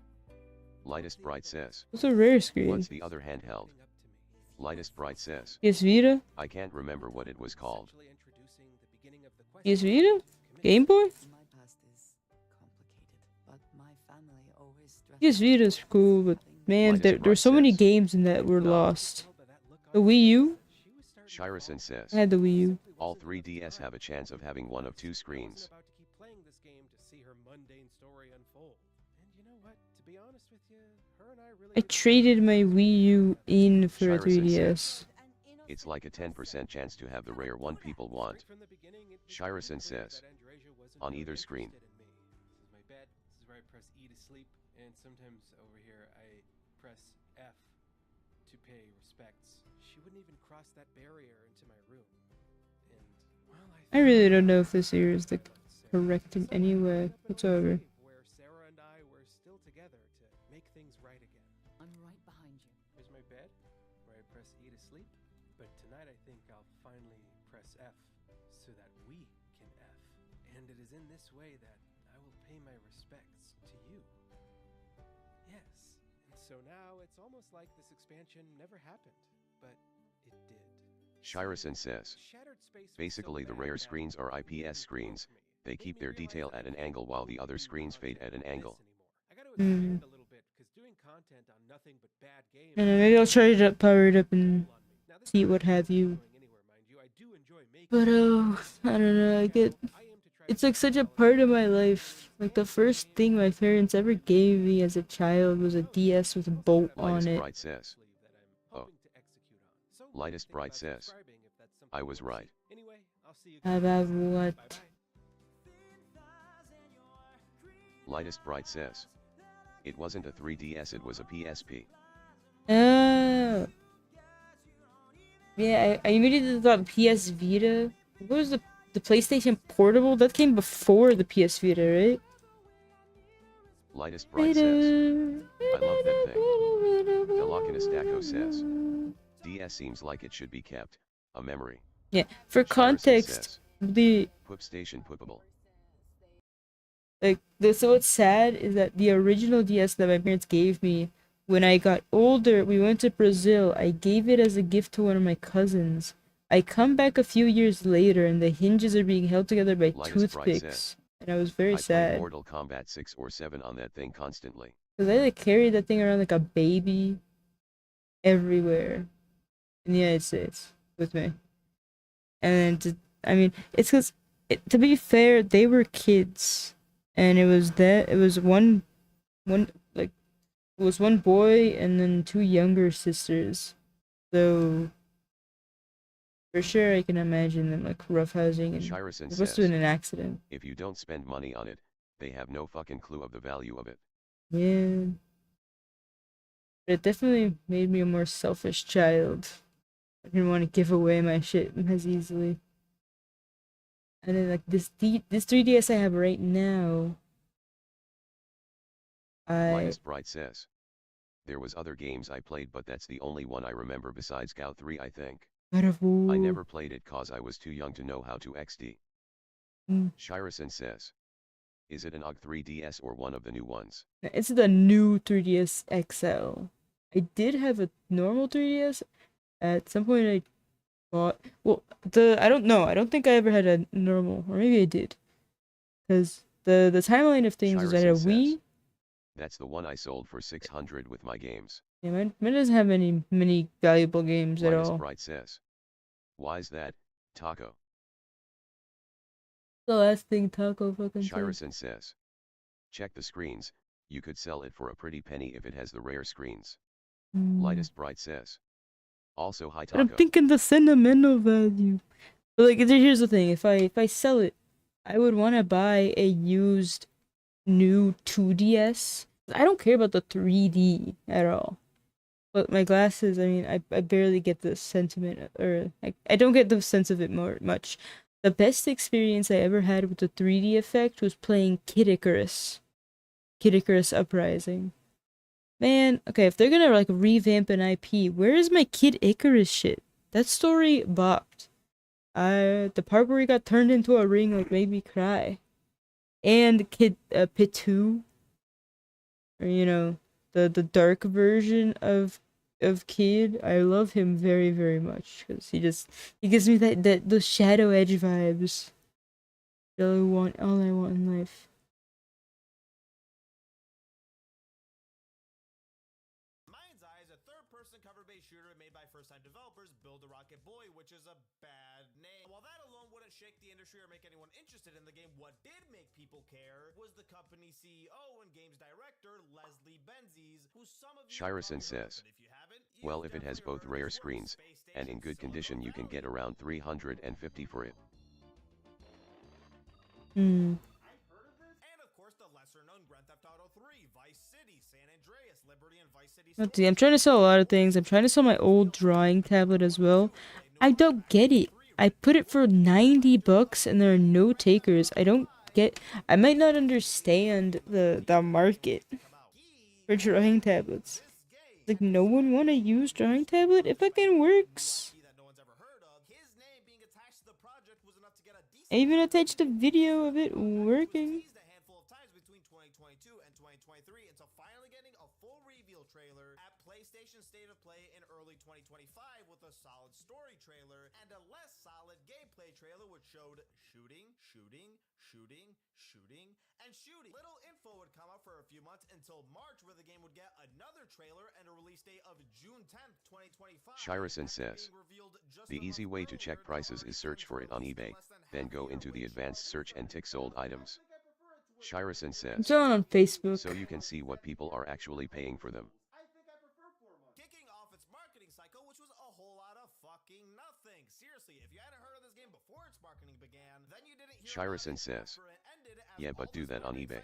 Lightest Bright says, what's a rare screen? What's the other handheld? Lightest Bright says, PS Vita? I can't remember what it was called. PS Vita? Game Boy? PS Vita's cool, but man, there's so many games in that were lost. The Wii U? Shirison says, I had the Wii U. All 3DS have a chance of having one of two screens. I traded my Wii U in for a 3DS. It's like a 10% chance to have the rare one people want. Shirison says, on either screen. And sometimes over here I press F to pay respects. She wouldn't even cross that barrier into my room. And well, I really don't know if this here is the correct in any way whatsoever. Where Sarah and I were still together to make things right again. I'm right behind you. Here's my bed, where I press E to sleep. But tonight I think I'll finally press F so that we can F. And it is in this way that I will pay my respects to you. Yes, and so now it's almost like this expansion never happened, but it did. Shirison says, basically the rare screens are IPS screens, they keep their detail at an angle while the other screens fade at an angle. And maybe I'll try to power it up and see what have you. But I don't know, it's like such a part of my life. Like the first thing my parents ever gave me as a child was a DS with a bolt on it. Bright says, oh. Lightest Bright says, I was right. About what? Lightest Bright says, it wasn't a 3DS, it was a PSP. Oh. Yeah, I immediately thought PS Vita. What was the PlayStation Portable? That came before the PS Vita, right? Lightest Bright says, I love that thing. Delakinus Daco says, DS seems like it should be kept, a memory. Yeah, for context, the Poop Station Poopable. Like, so what's sad is that the original DS that my parents gave me When I got older, we went to Brazil. I gave it as a gift to one of my cousins. I come back a few years later and the hinges are being held together by Lightest Bright toothpicks. says, And I was very I played sad. Mortal Kombat 6 or 7 on that thing constantly. Because I like carried that thing around like a baby everywhere in the United States with me. And I mean, it's because, to be fair, they were kids. And it was one like, it was one boy and then two younger sisters. So for sure I can imagine them like roughhousing and Shirison it must says, have been an accident. if you don't spend money on it, they have no fucking clue of the value of it. Yeah. But it definitely made me a more selfish child. I didn't want to give away my shit as easily. And then like this 3DS I have right now. Lightest Bright says, there was other games I played but that's the only one I remember besides GOW 3 I think. I never played it cause I was too young to know how to XD. Shirison says, is it an OG 3DS or one of the new ones? It's the new 3DS XL. I did have a normal 3DS. At some point I bought, well, I don't know. I don't think I ever had a normal, or maybe I did. Because the timeline of things is that a Wii. That's the one I sold for 600 with my games. Yeah, mine doesn't have many valuable games at all. Bright says, why's that, Taco? The last thing Taco fucking said. Shirison says, check the screens, you could sell it for a pretty penny if it has the rare screens. Lightest Bright says, also hi Taco. But I'm thinking the sentimental value. But like, here's the thing: if I sell it, I would want to buy a used, new 2DS. I don't care about the 3D at all. But my glasses, I mean, I barely get the sentiment, or I don't get the sense of it much. The best experience I ever had with the 3D effect was playing Kid Icarus Uprising. Man, okay, if they're gonna like revamp an IP, where is my Kid Icarus shit? That story bopped. The part where he got turned into a ring like made me cry. And Kid Pitu, or you know, the dark version of Kid. I love him very, very much because he gives me those Shadow Edge vibes. All I want in life. Mind's Eye is a third-person cover-based shooter made by first-time developers Build a Rocket Boy, which is a bad name. While that alone wouldn't shake the industry or make anyone interested in the game, what did make people care was the company's CEO and games director, Leslie Benzies, who some of you Shirison says, well, if it has both rare screens, and in good condition you can get around 350 for it. And of course the lesser-known Grand Theft Auto 3, Vice City, San Andreas, Liberty, and Vice City. Let's see, I'm trying to sell a lot of things. I'm trying to sell my old drawing tablet as well. I don't get it. I put it for 90 bucks and there are no takers. I might not understand the market for drawing tablets. Like, no one want to use drawing tablet? It fucking works. I even attached a video of it working. PlayStation State of Play in early 2025 with a solid story trailer and a less solid gameplay trailer which showed shooting, and shooting. Little info would come up for a few months until March where the game would get another trailer and a release date of June 10th, 2025. Shirison says, the easy way to check prices is search for it on eBay, then go into the advanced search and tick sold items. Shirison says, I'm selling on Facebook. So you can see what people are actually paying for them. Shirison says, yeah, but do that on eBay.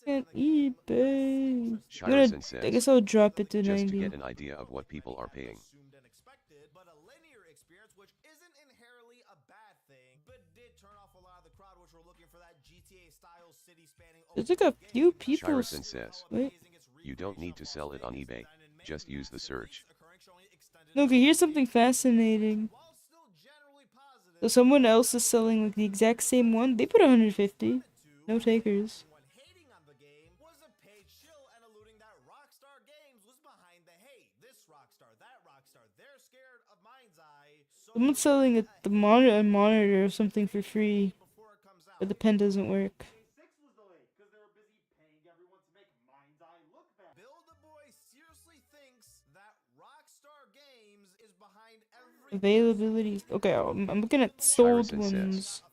On eBay. Shirison says, I guess I'll drop it to just 90. to get an idea of what people are paying. There's like a few people. Shirison says, you don't need to sell it on eBay, just use the search. Okay, here's something fascinating. So someone else is selling like the exact same one. They put 150. No takers. Someone's selling a monitor or something for free, but the pen doesn't work. Build-A-Boy seriously thinks that Rockstar Games is behind every Availability. Okay, I'm looking at sold Shirison says, ones.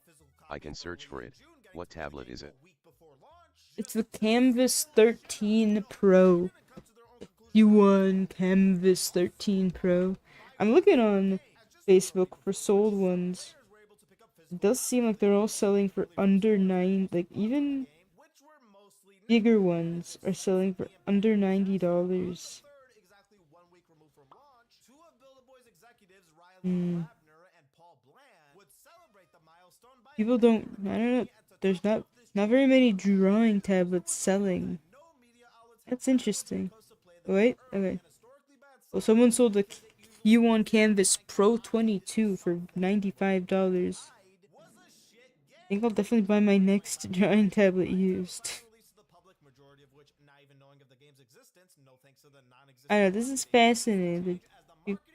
I can search for it. What tablet is it? It's the Canvas 13 Pro. Q1 Canvas 13 Pro. I'm looking on Facebook for sold ones. It does seem like they're all selling for under 9, like even bigger ones are selling for under $90. People don't, I don't know, there's not very many drawing tablets selling. That's interesting. Wait, okay. Well, someone sold the Q1 Canvas Pro 22 for $95. I think I'll definitely buy my next drawing tablet used. I know, this is fascinating.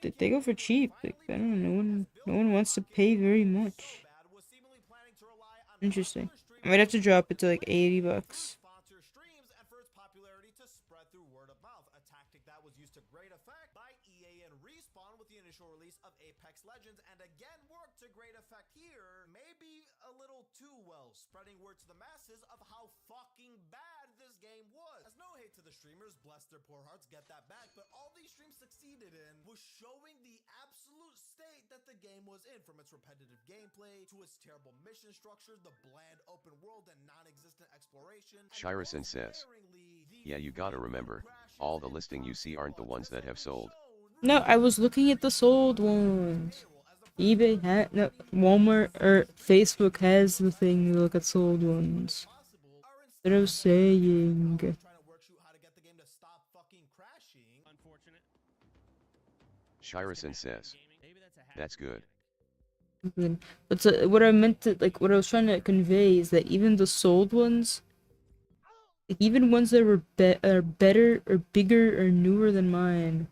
They go for cheap. Like, I don't know, no one wants to pay very much. Interesting. I might have to drop it to like $80. Spreading word to the masses of how fucking bad this game was. As no hate to the streamers, bless their poor hearts, get that back, but all these streams succeeded in was showing the absolute state that the game was in, from its repetitive gameplay to its terrible mission structure, the bland open world and non-existent exploration. Shirison says, yeah, you gotta remember, all the listing you see aren't the ones that have sold. No, I was looking at the sold ones. eBay had no, Walmart or Facebook has the thing to look at sold ones. What I was saying. Shirison says, that's good. But so, what I meant to, like, what I was trying to convey is that even the sold ones, like, even ones that were are better or bigger or newer than mine,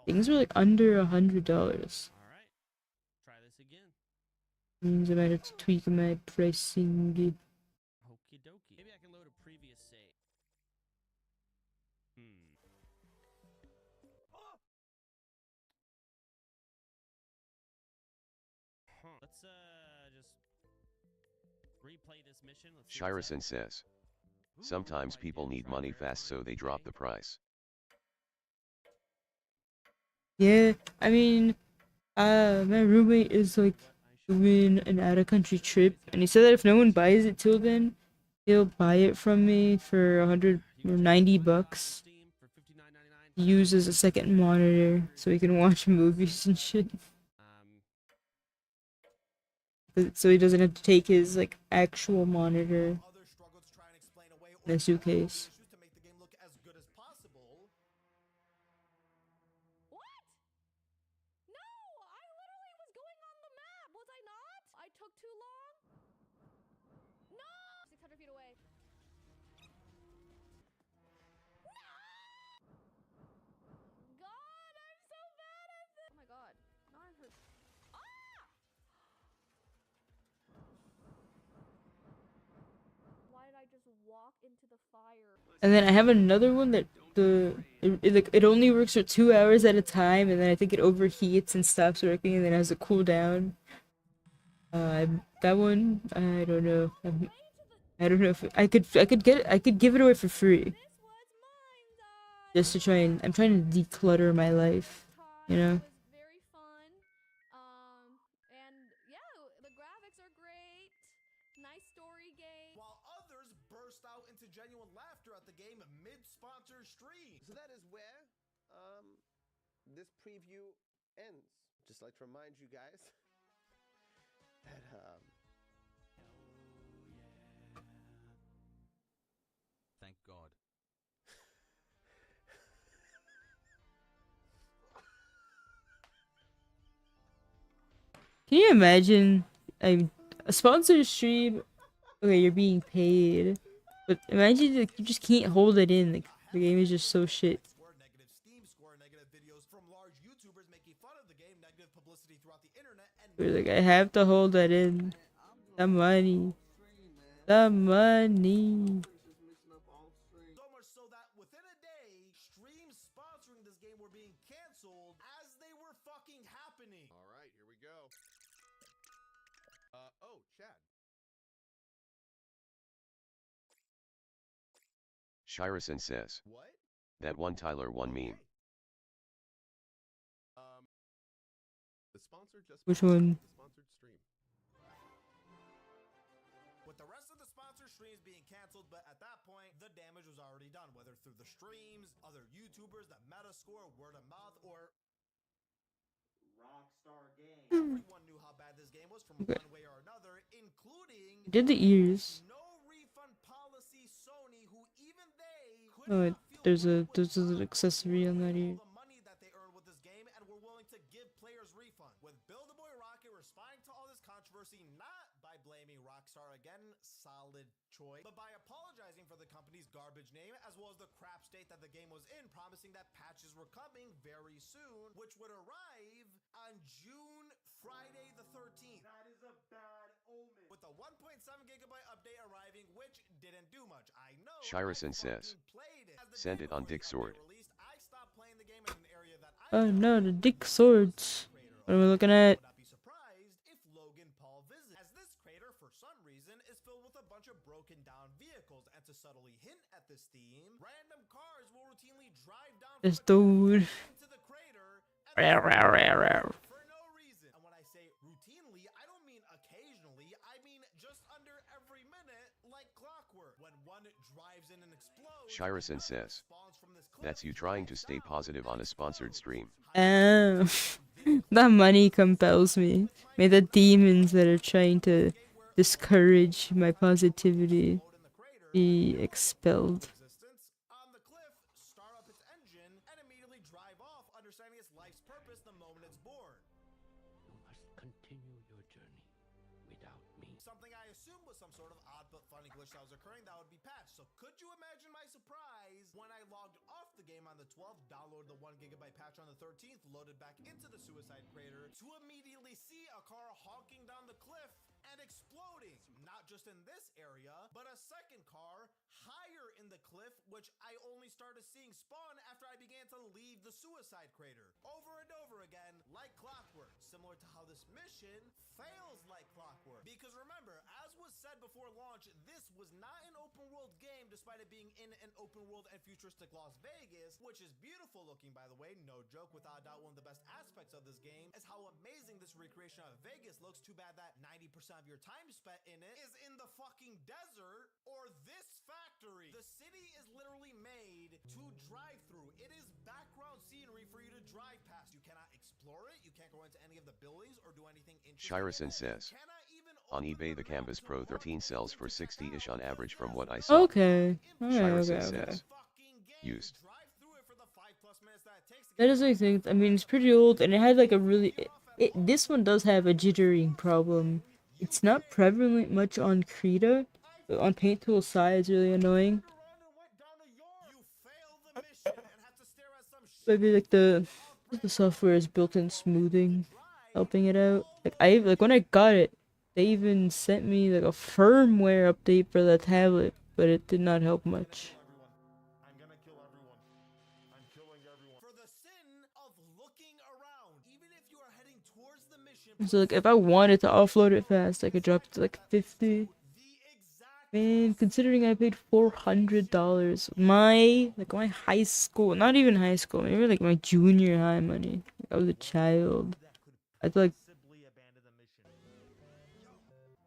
things were like under $100. Means I might have to tweak my pricing. Okie dokie. Maybe I can load a previous save. Let's just replay this mission. Shirison says, sometimes people need money fast, so they drop the price. Yeah, I mean, my roommate is like doing an out-of-country trip, and he said that if no one buys it till then, he'll buy it from me for $190. Use as a second monitor so he can watch movies and shit. So he doesn't have to take his like actual monitor in a suitcase. And then I have another one that it only works for 2 hours at a time, and then I think it overheats and stops working, and then has a cooldown. That one I don't know. I don't know if I could give it away for free. Just to try and I'm trying to declutter my life, you know. So that is where this preview ends. Just like to remind you guys that Thank God. Can you imagine a sponsored stream? Okay, you're being paid, but imagine like you just can't hold it in. Like the game is just so shit. throughout the internet, and We're like, I have to hold that in. The money. The money. so much so that within a day, streams sponsoring this game were being canceled as they were fucking happening. All right, here we go. Oh, Chad. Shirison says. What? That one Tyler one meme. The sponsor just Which one? the sponsored stream. With the rest of the sponsor streams being canceled, but at that point, the damage was already done, whether through the streams, other YouTubers, the Metascore, word of mouth, or Rockstar Games. Everyone knew how bad this game was from one way or another, including Did the ears. no refund policy Sony, who even they Oh, there's an accessory on that ear. the money that they earned with this game and were willing to give players refund. With Build-A-Boy Rocket responding to all this controversy, not by blaming Rockstar again, solid choice, but by apologizing for the company's garbage name as well as the crap state that the game was in, promising that patches were coming very soon, which would arrive on Friday the 13th. That is a bad omen. With a 1.7 gigabyte update arriving, which didn't do much. I know. Shirison says. Send it on Dick Sword. I stopped playing the game in an area that Oh no, the dick swords. What am I looking at? be surprised if Logan Paul visits, as this crater for some reason is filled with a bunch of broken down vehicles, and to subtly hint at this theme, random cars will routinely drive down This dude. into the crater for no reason. And when I say routinely, I don't mean occasionally, I mean just under every minute, like clockwork. When one drives in and explodes, Shirison says. That's you trying to stay positive on a sponsored stream. That money compels me. May the demons that are trying to discourage my positivity be expelled. on the cliff, start up its engine, and immediately drive off, understanding its life's purpose the moment it's born. You must continue your journey without me. Something I assumed was some sort of odd but funny glitch that was occurring that would be patched. So could you imagine my surprise when I logged off the game on the 12th, downloaded the 1 gigabyte patch on the 13th, loaded back into the suicide crater, to immediately see a car honking down the cliff and exploding. Not just in this area, but a second car higher in the cliff, which I only started seeing spawn after I began to leave the suicide crater. Over and over again, like clockwork. Similar to how this mission fails like clockwork. Because remember, as was said before launch, this was not an open world game despite it being in an open world and futuristic Las Vegas, which is beautiful looking, by the way, no joke. Without a doubt, one of the best aspects of this game is how amazing this recreation of Vegas looks. Too bad that 90% of your time spent in it is in the fucking desert or this factory. The city is literally made to drive through. It is background scenery for you to drive past. You cannot explore it. You can't go into any of the buildings or do anything interesting. Shirison says. On eBay the Canvas Pro 13 sells for 60-ish on average from what I saw. Okay. Shirison Okay. says. Used. That doesn't make sense. I mean, it's pretty old, and it had like a really. This one does have a jittering problem. It's not prevalent much on Krita, but on Paint Tool Sai it's really annoying. Maybe like the software is built-in smoothing, helping it out. Like when I got it, they even sent me like a firmware update for the tablet, but it did not help much. I'm gonna kill everyone. I'm killing everyone. For the sin of looking around, even if you are heading towards the mission. So like if I wanted to offload it fast, I could drop it to like 50. Man, considering I paid $400, my high school, not even high school, maybe like my junior high money. I was a child. I had to like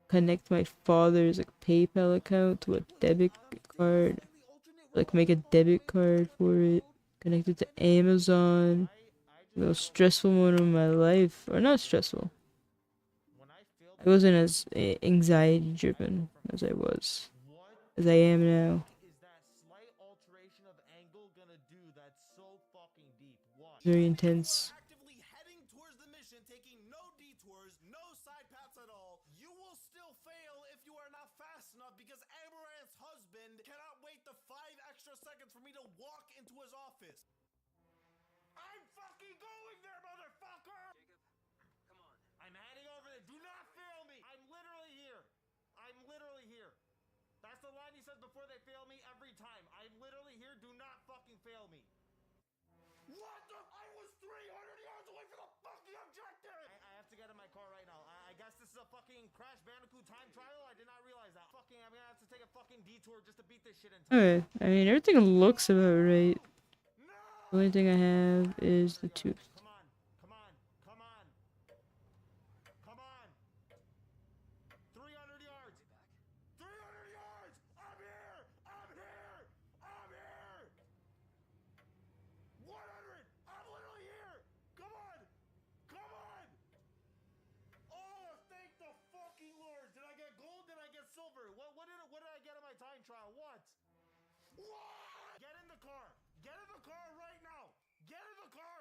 connect my father's like PayPal account to a debit card, like make a debit card for it, connect it to Amazon. The most stressful moment of my life, or not stressful. I wasn't as anxiety driven as I am now. Very intense. For me to walk into his office. I'm fucking going there, motherfucker! Jacob, come on. the line he says before they fail me every time. I'm literally here. Do not fucking fail me. What the? I was 300 yards away from the fucking objective! I have to get in my car right now. I guess this is a fucking Crash Bandicoot time trial? I did not realize that. Fucking, I'm gonna have to take a fucking detour just to beat this shit in time. Alright, I mean, everything looks about right. The only thing I have is the tooth. Come on, come on, come on. Come on. 300 yards. 300 yards! I'm here! I'm here! I'm here! 100! I'm literally here! Come on! Come on! Oh, thank the fucking Lord! Did I get gold? Did I get silver? What did I get in my time trial? What? What? Get in the car! Get in the car right now! Get in the car!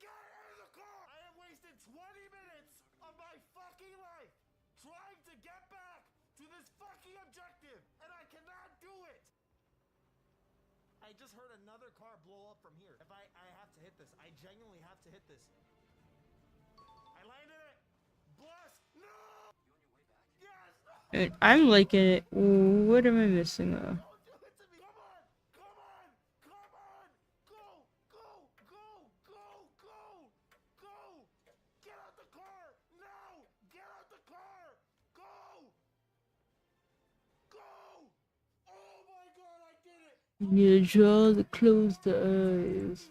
Get in the car! I have wasted 20 minutes of my fucking life trying to get back to this fucking objective, and I cannot do it! I just heard another car blow up from here. If I have to hit this. I genuinely have to hit this. I landed it! Bless! No! Yes! I mean, I'm liking it. What am I missing though? You draw the closed eyes.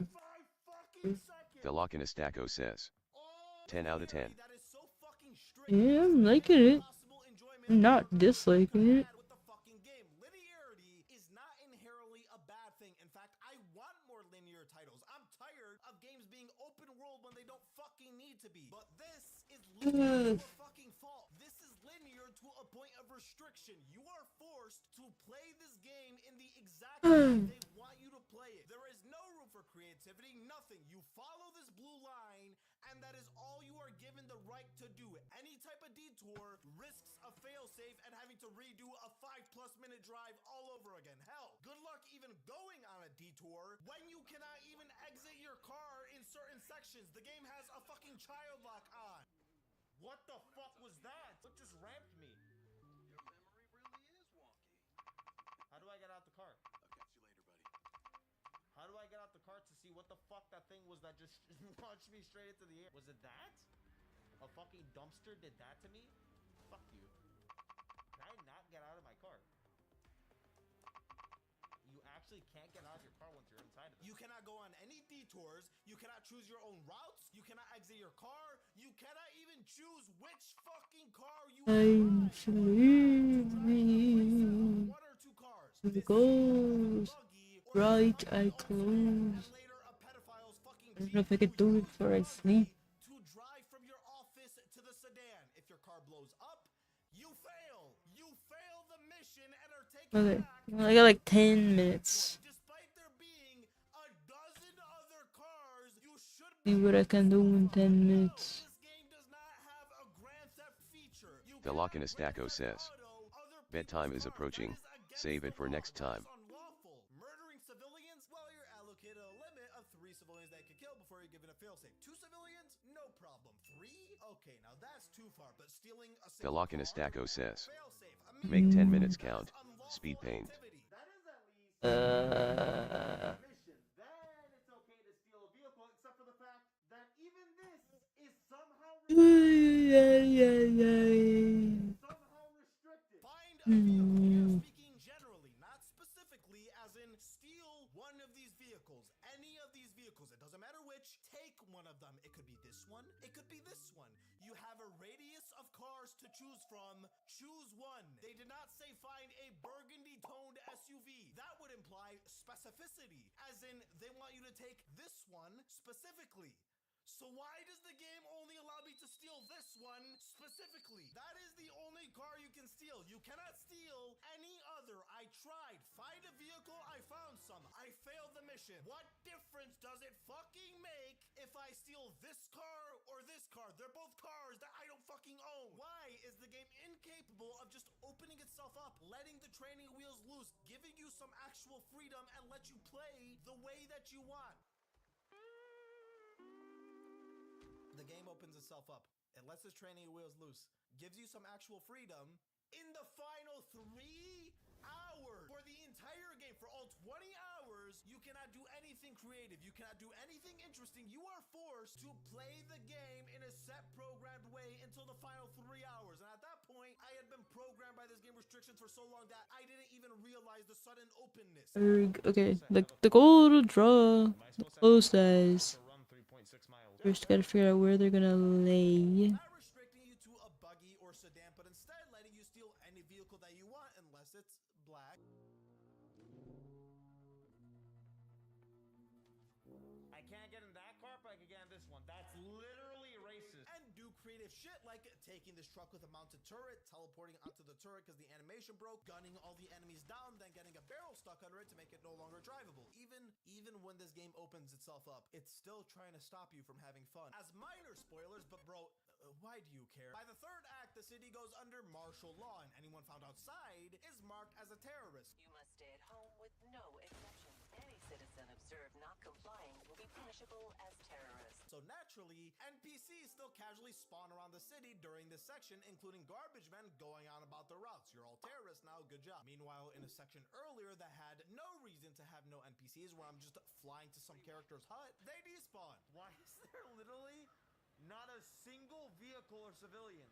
The Lokinestaco says 10 out of 10. Yeah, I'm liking it. I'm not disliking it. Is not inherently a bad thing. In fact, I want more linear titles. I'm tired of games being open world when they don't fucking need to be. But this is linear to a fucking fault. This is linear to a point of restriction. You are forced to play this game in the exact way they want you to play it. There is no room for creativity, nothing. You follow this blue line, and that is all you are given the right to do. Any type of detour risks a failsafe and having to redo a 5+ minute drive all over again. Hell, good luck even going on a detour when you cannot even exit your car in certain sections. The game has a fucking child lock on. What the fuck was that? What just ramped me? Your memory really is wonky. How do I get out the car? I'll catch you later, buddy. How do I get out the car to see what the fuck that thing was that just launched me straight into the air? Was it that? A fucking dumpster did that to me? Fuck you. Can I not get out of my car? You actually can't get out of your car once you're inside of it. You cannot go on any detours. You cannot choose your own routes. You cannot exit your car. You cannot even choose which fucking car you I'm sleeping. The goes right, I close. I don't know if I can do it before I sleep. To drive from your office to the sedan. If your car blows up, you fail. You fail the mission and are taken Okay, back. well, I got like 10 minutes. Despite there being a dozen other cars, you should See what I can do in 10 minutes. The Lokinestaco says bedtime is approaching. Save it for next time. Murdering civilians? Well, you're allocated a limit of 3 civilians that you can kill before you're given a failsafe. 2 civilians? No problem. 3? Okay, now that's too far, but stealing a The Lokinestaco says make 10 minutes count. Speed paint. mission. Then it's okay to steal a vehicle, except for the fact that even this is somehow restricted. Find a vehicle. We are speaking generally, not specifically, as in steal one of these vehicles. Any of these vehicles. It doesn't matter which. Take one of them. It could be this one. It could be this one. You have a radius of cars to choose from. Choose one. They did not say find a burgundy-toned SUV. That would imply specificity, as in they want you to take this one specifically. So why does the game only allow me to steal this one specifically? That is the only car you can steal. You cannot steal any other. I tried. Find a vehicle, I found some. I failed the mission. What difference does it fucking make if I steal this car or this car? They're both cars that I don't fucking own. Why is the game incapable of just opening itself up, letting the training wheels loose, giving you some actual freedom and let you play the way that you want? The game opens itself up. It lets its training wheels loose. Gives you some actual freedom. In the final 3 hours for the entire game. For all 20 hours, you cannot do anything creative. You cannot do anything interesting. You are forced to play the game in a set programmed way until the final 3 hours. And at that point, I had been programmed by this game restrictions for so long that I didn't even realize the sudden openness. Okay, like the goal to draw the close eyes. First, gotta figure out where they're gonna lay. Not restricting you to a buggy or sedan, but instead letting you steal any vehicle that you want unless it's black. I can't get in that car, but I can get in this one. That's literally racist. And do creative shit like taking this truck with a mounted turret, teleporting onto the turret because the animation broke, gunning all the enemies down, then getting a barrel stuck under it to make it no longer drivable. Even when this game opens itself up, it's still trying to stop you from having fun. As minor spoilers, but bro, why do you care? By the third act, the city goes under martial law, and anyone found outside is marked as a terrorist. You must stay at home with no exceptions. Any citizen observed not complying will be punishable as terrorists. So naturally, NPCs still casually spawn around the city during this section, including garbage men going on about their routes. You're all terrorists now, good job. Meanwhile, in a section earlier that had no reason to have no NPCs, where I'm just flying to some character's hut, they despawn. Why is there literally not a single vehicle or civilian?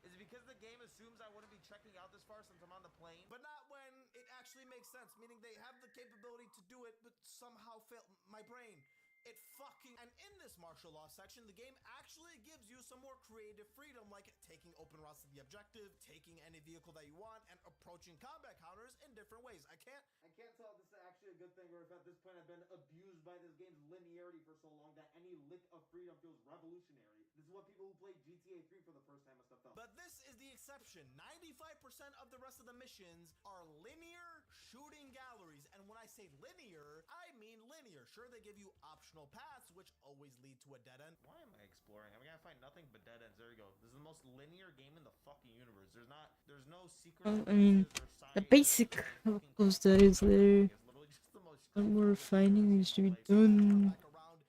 Is it because the game assumes I wouldn't be checking out this far since I'm on the plane? But not when it actually makes sense, meaning they have the capability to do it, but somehow fail. My brain. It fucking... And in this martial law section, the game actually gives you some more creative freedom, like taking open routes to the objective, taking any vehicle that you want, and approaching combat counters in different ways. I can't tell if this is actually a good thing, or if at this point I've been abused by this game's linearity for so long that any lick of freedom feels revolutionary. This is what people who played GTA 3 for the first time must have felt. But this is the exception. 95% of the rest of the missions are linear shooting galleries. And when I say linear, I mean linear. Sure, they give you optional paths, which always lead to a dead end. Why am I exploring? I'm gonna find nothing but dead ends. There you go. This is the most linear game in the fucking universe. There's no secret. I mean, the basic close eyes there. What more refining needs to be done.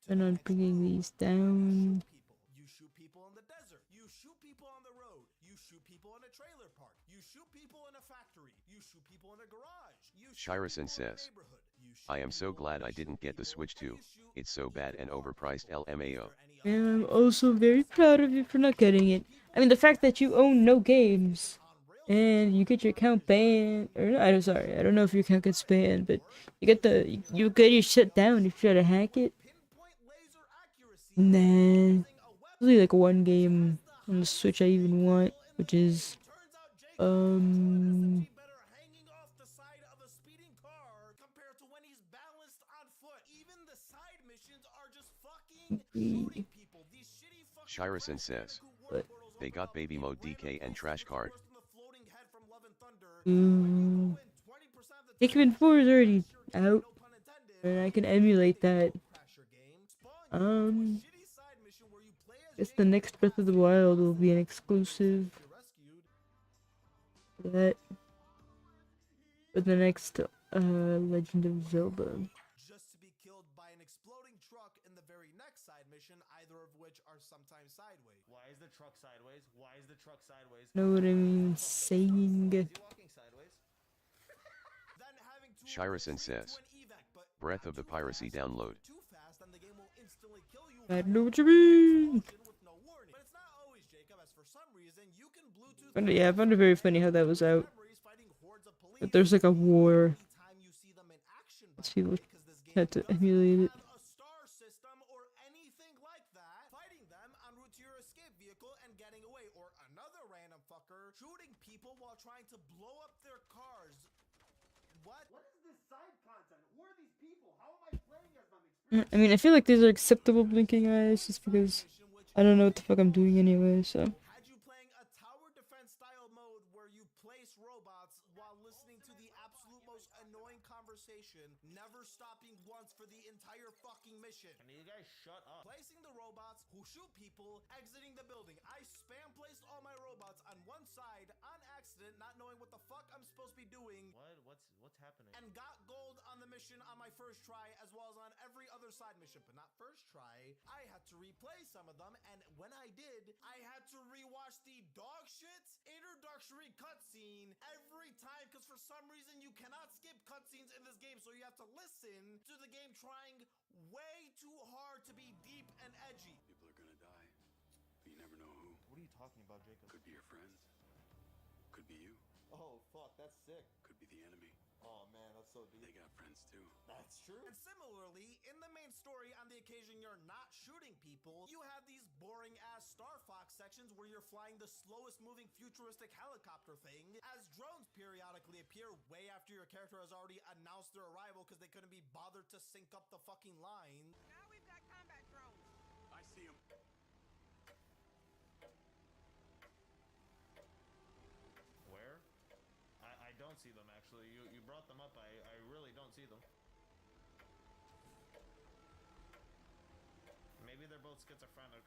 And I'm bringing these down. You shoot people in the desert. You shoot people on the road. You shoot people in a trailer park. You shoot people in a factory. You shoot people in a garage. Shirison says, I am so glad I didn't get the Switch 2, it's so bad and overpriced LMAO. And I'm also very proud of you for not getting it. I mean, the fact that you own no games, and you get your account banned, or I'm sorry, I don't know if your account gets banned, but you get your shut down if you try to hack it. Nah, only like one game on the Switch I even want, which is Shirison says, they got baby mode DK and trash card. Pikmin 4 is already out, and I can emulate that. Guess the next Breath of the Wild will be an exclusive. That. But the next Legend of Zelda. Just to be killed by an exploding truck in the very next side mission, either of which are sometimes sideways. Why is the truck sideways? Why is the truck sideways? Know what I mean? Saying. Shirison says, Breath of the Piracy download. I don't know what you mean. But yeah, I found it very funny how that was out. But there's like a war. People had to emulate it. Shooting people while trying to blow up their cars. What is this side content? Who are these people? How am I playing as them? I mean, I feel like these are acceptable blinking eyes just because I don't know what the fuck I'm doing anyway, so. Had you playing a tower defense style mode where you place robots while listening to the absolute most annoying conversation, never stopping once for the entire fucking mission. Can you guys shut up? Placing the robots who shoot people, exiting the building. I spam placed all my robots on one side on accident, not knowing what the fuck I'm supposed to be doing. What's happening? And got gold on the mission on my first try, as well as on every other side mission, but not first try. I had to replay some of them, and when I did, I had to rewatch the dog shit introduced Dark Street cutscene every time because for some reason you cannot skip cutscenes in this game, so you have to listen to the game trying way too hard to be deep and edgy. People are gonna die, but you never know who. What are you talking about, Jacob? Could be your friends. Could be you. Oh, fuck, that's sick. Could be the enemy. Oh, man, that's so deep. They got friends too. That's true. And similarly, in the main story, on the occasion you're not shooting people, you have these boring-ass Star Fox sections where you're flying the slowest moving futuristic helicopter thing, as drones periodically appear way after your character has already announced their arrival because they couldn't be bothered to sync up the fucking line. Now we've got combat drones. I see him. Where? I don't see them, actually. You brought them up. I really don't see them. Maybe they're both schizophrenic.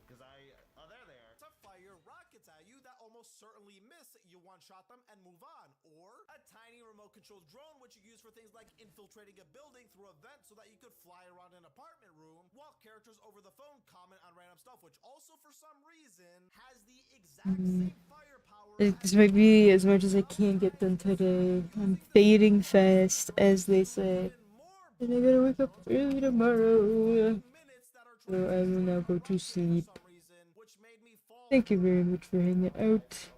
Because oh, there they are. To fire rockets at you that almost certainly miss, you one-shot them and move on. Or a tiny remote-controlled drone which you use for things like infiltrating a building through a vent so that you could fly around an apartment room, while characters over the phone comment on random stuff, which also for some reason has the exact same firepower. This might be as much as I can get done today. I'm fading fast, as they say. And I gotta wake up early tomorrow. So I will now go to sleep. Thank you very much for hanging out.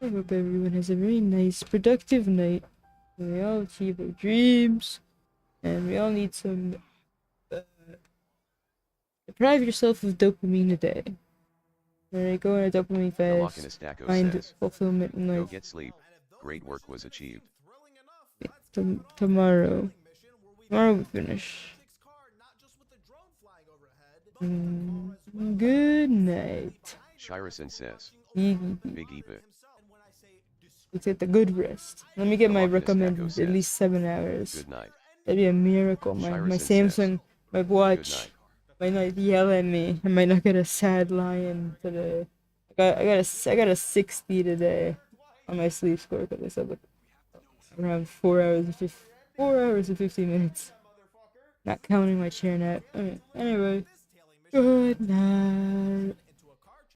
I hope everyone has a very nice, productive night. And we all achieve our dreams. And we all need some... deprive yourself of dopamine a day. Alright, go on a dopamine fast. Find fulfillment in life. Go get sleep. Great work was achieved. Tomorrow we finish. Good night. Shirison says. Big Epa. Let's get the good rest. Let me get my recommended at least 7 hours. Good night. That'd be a miracle. My Samsung, my watch might not yell at me. I might not get a sad lion today. I got a 60 today on my sleep score because I slept like around 4 hours and 15 minutes. Not counting my chair nap. Anyway, good night.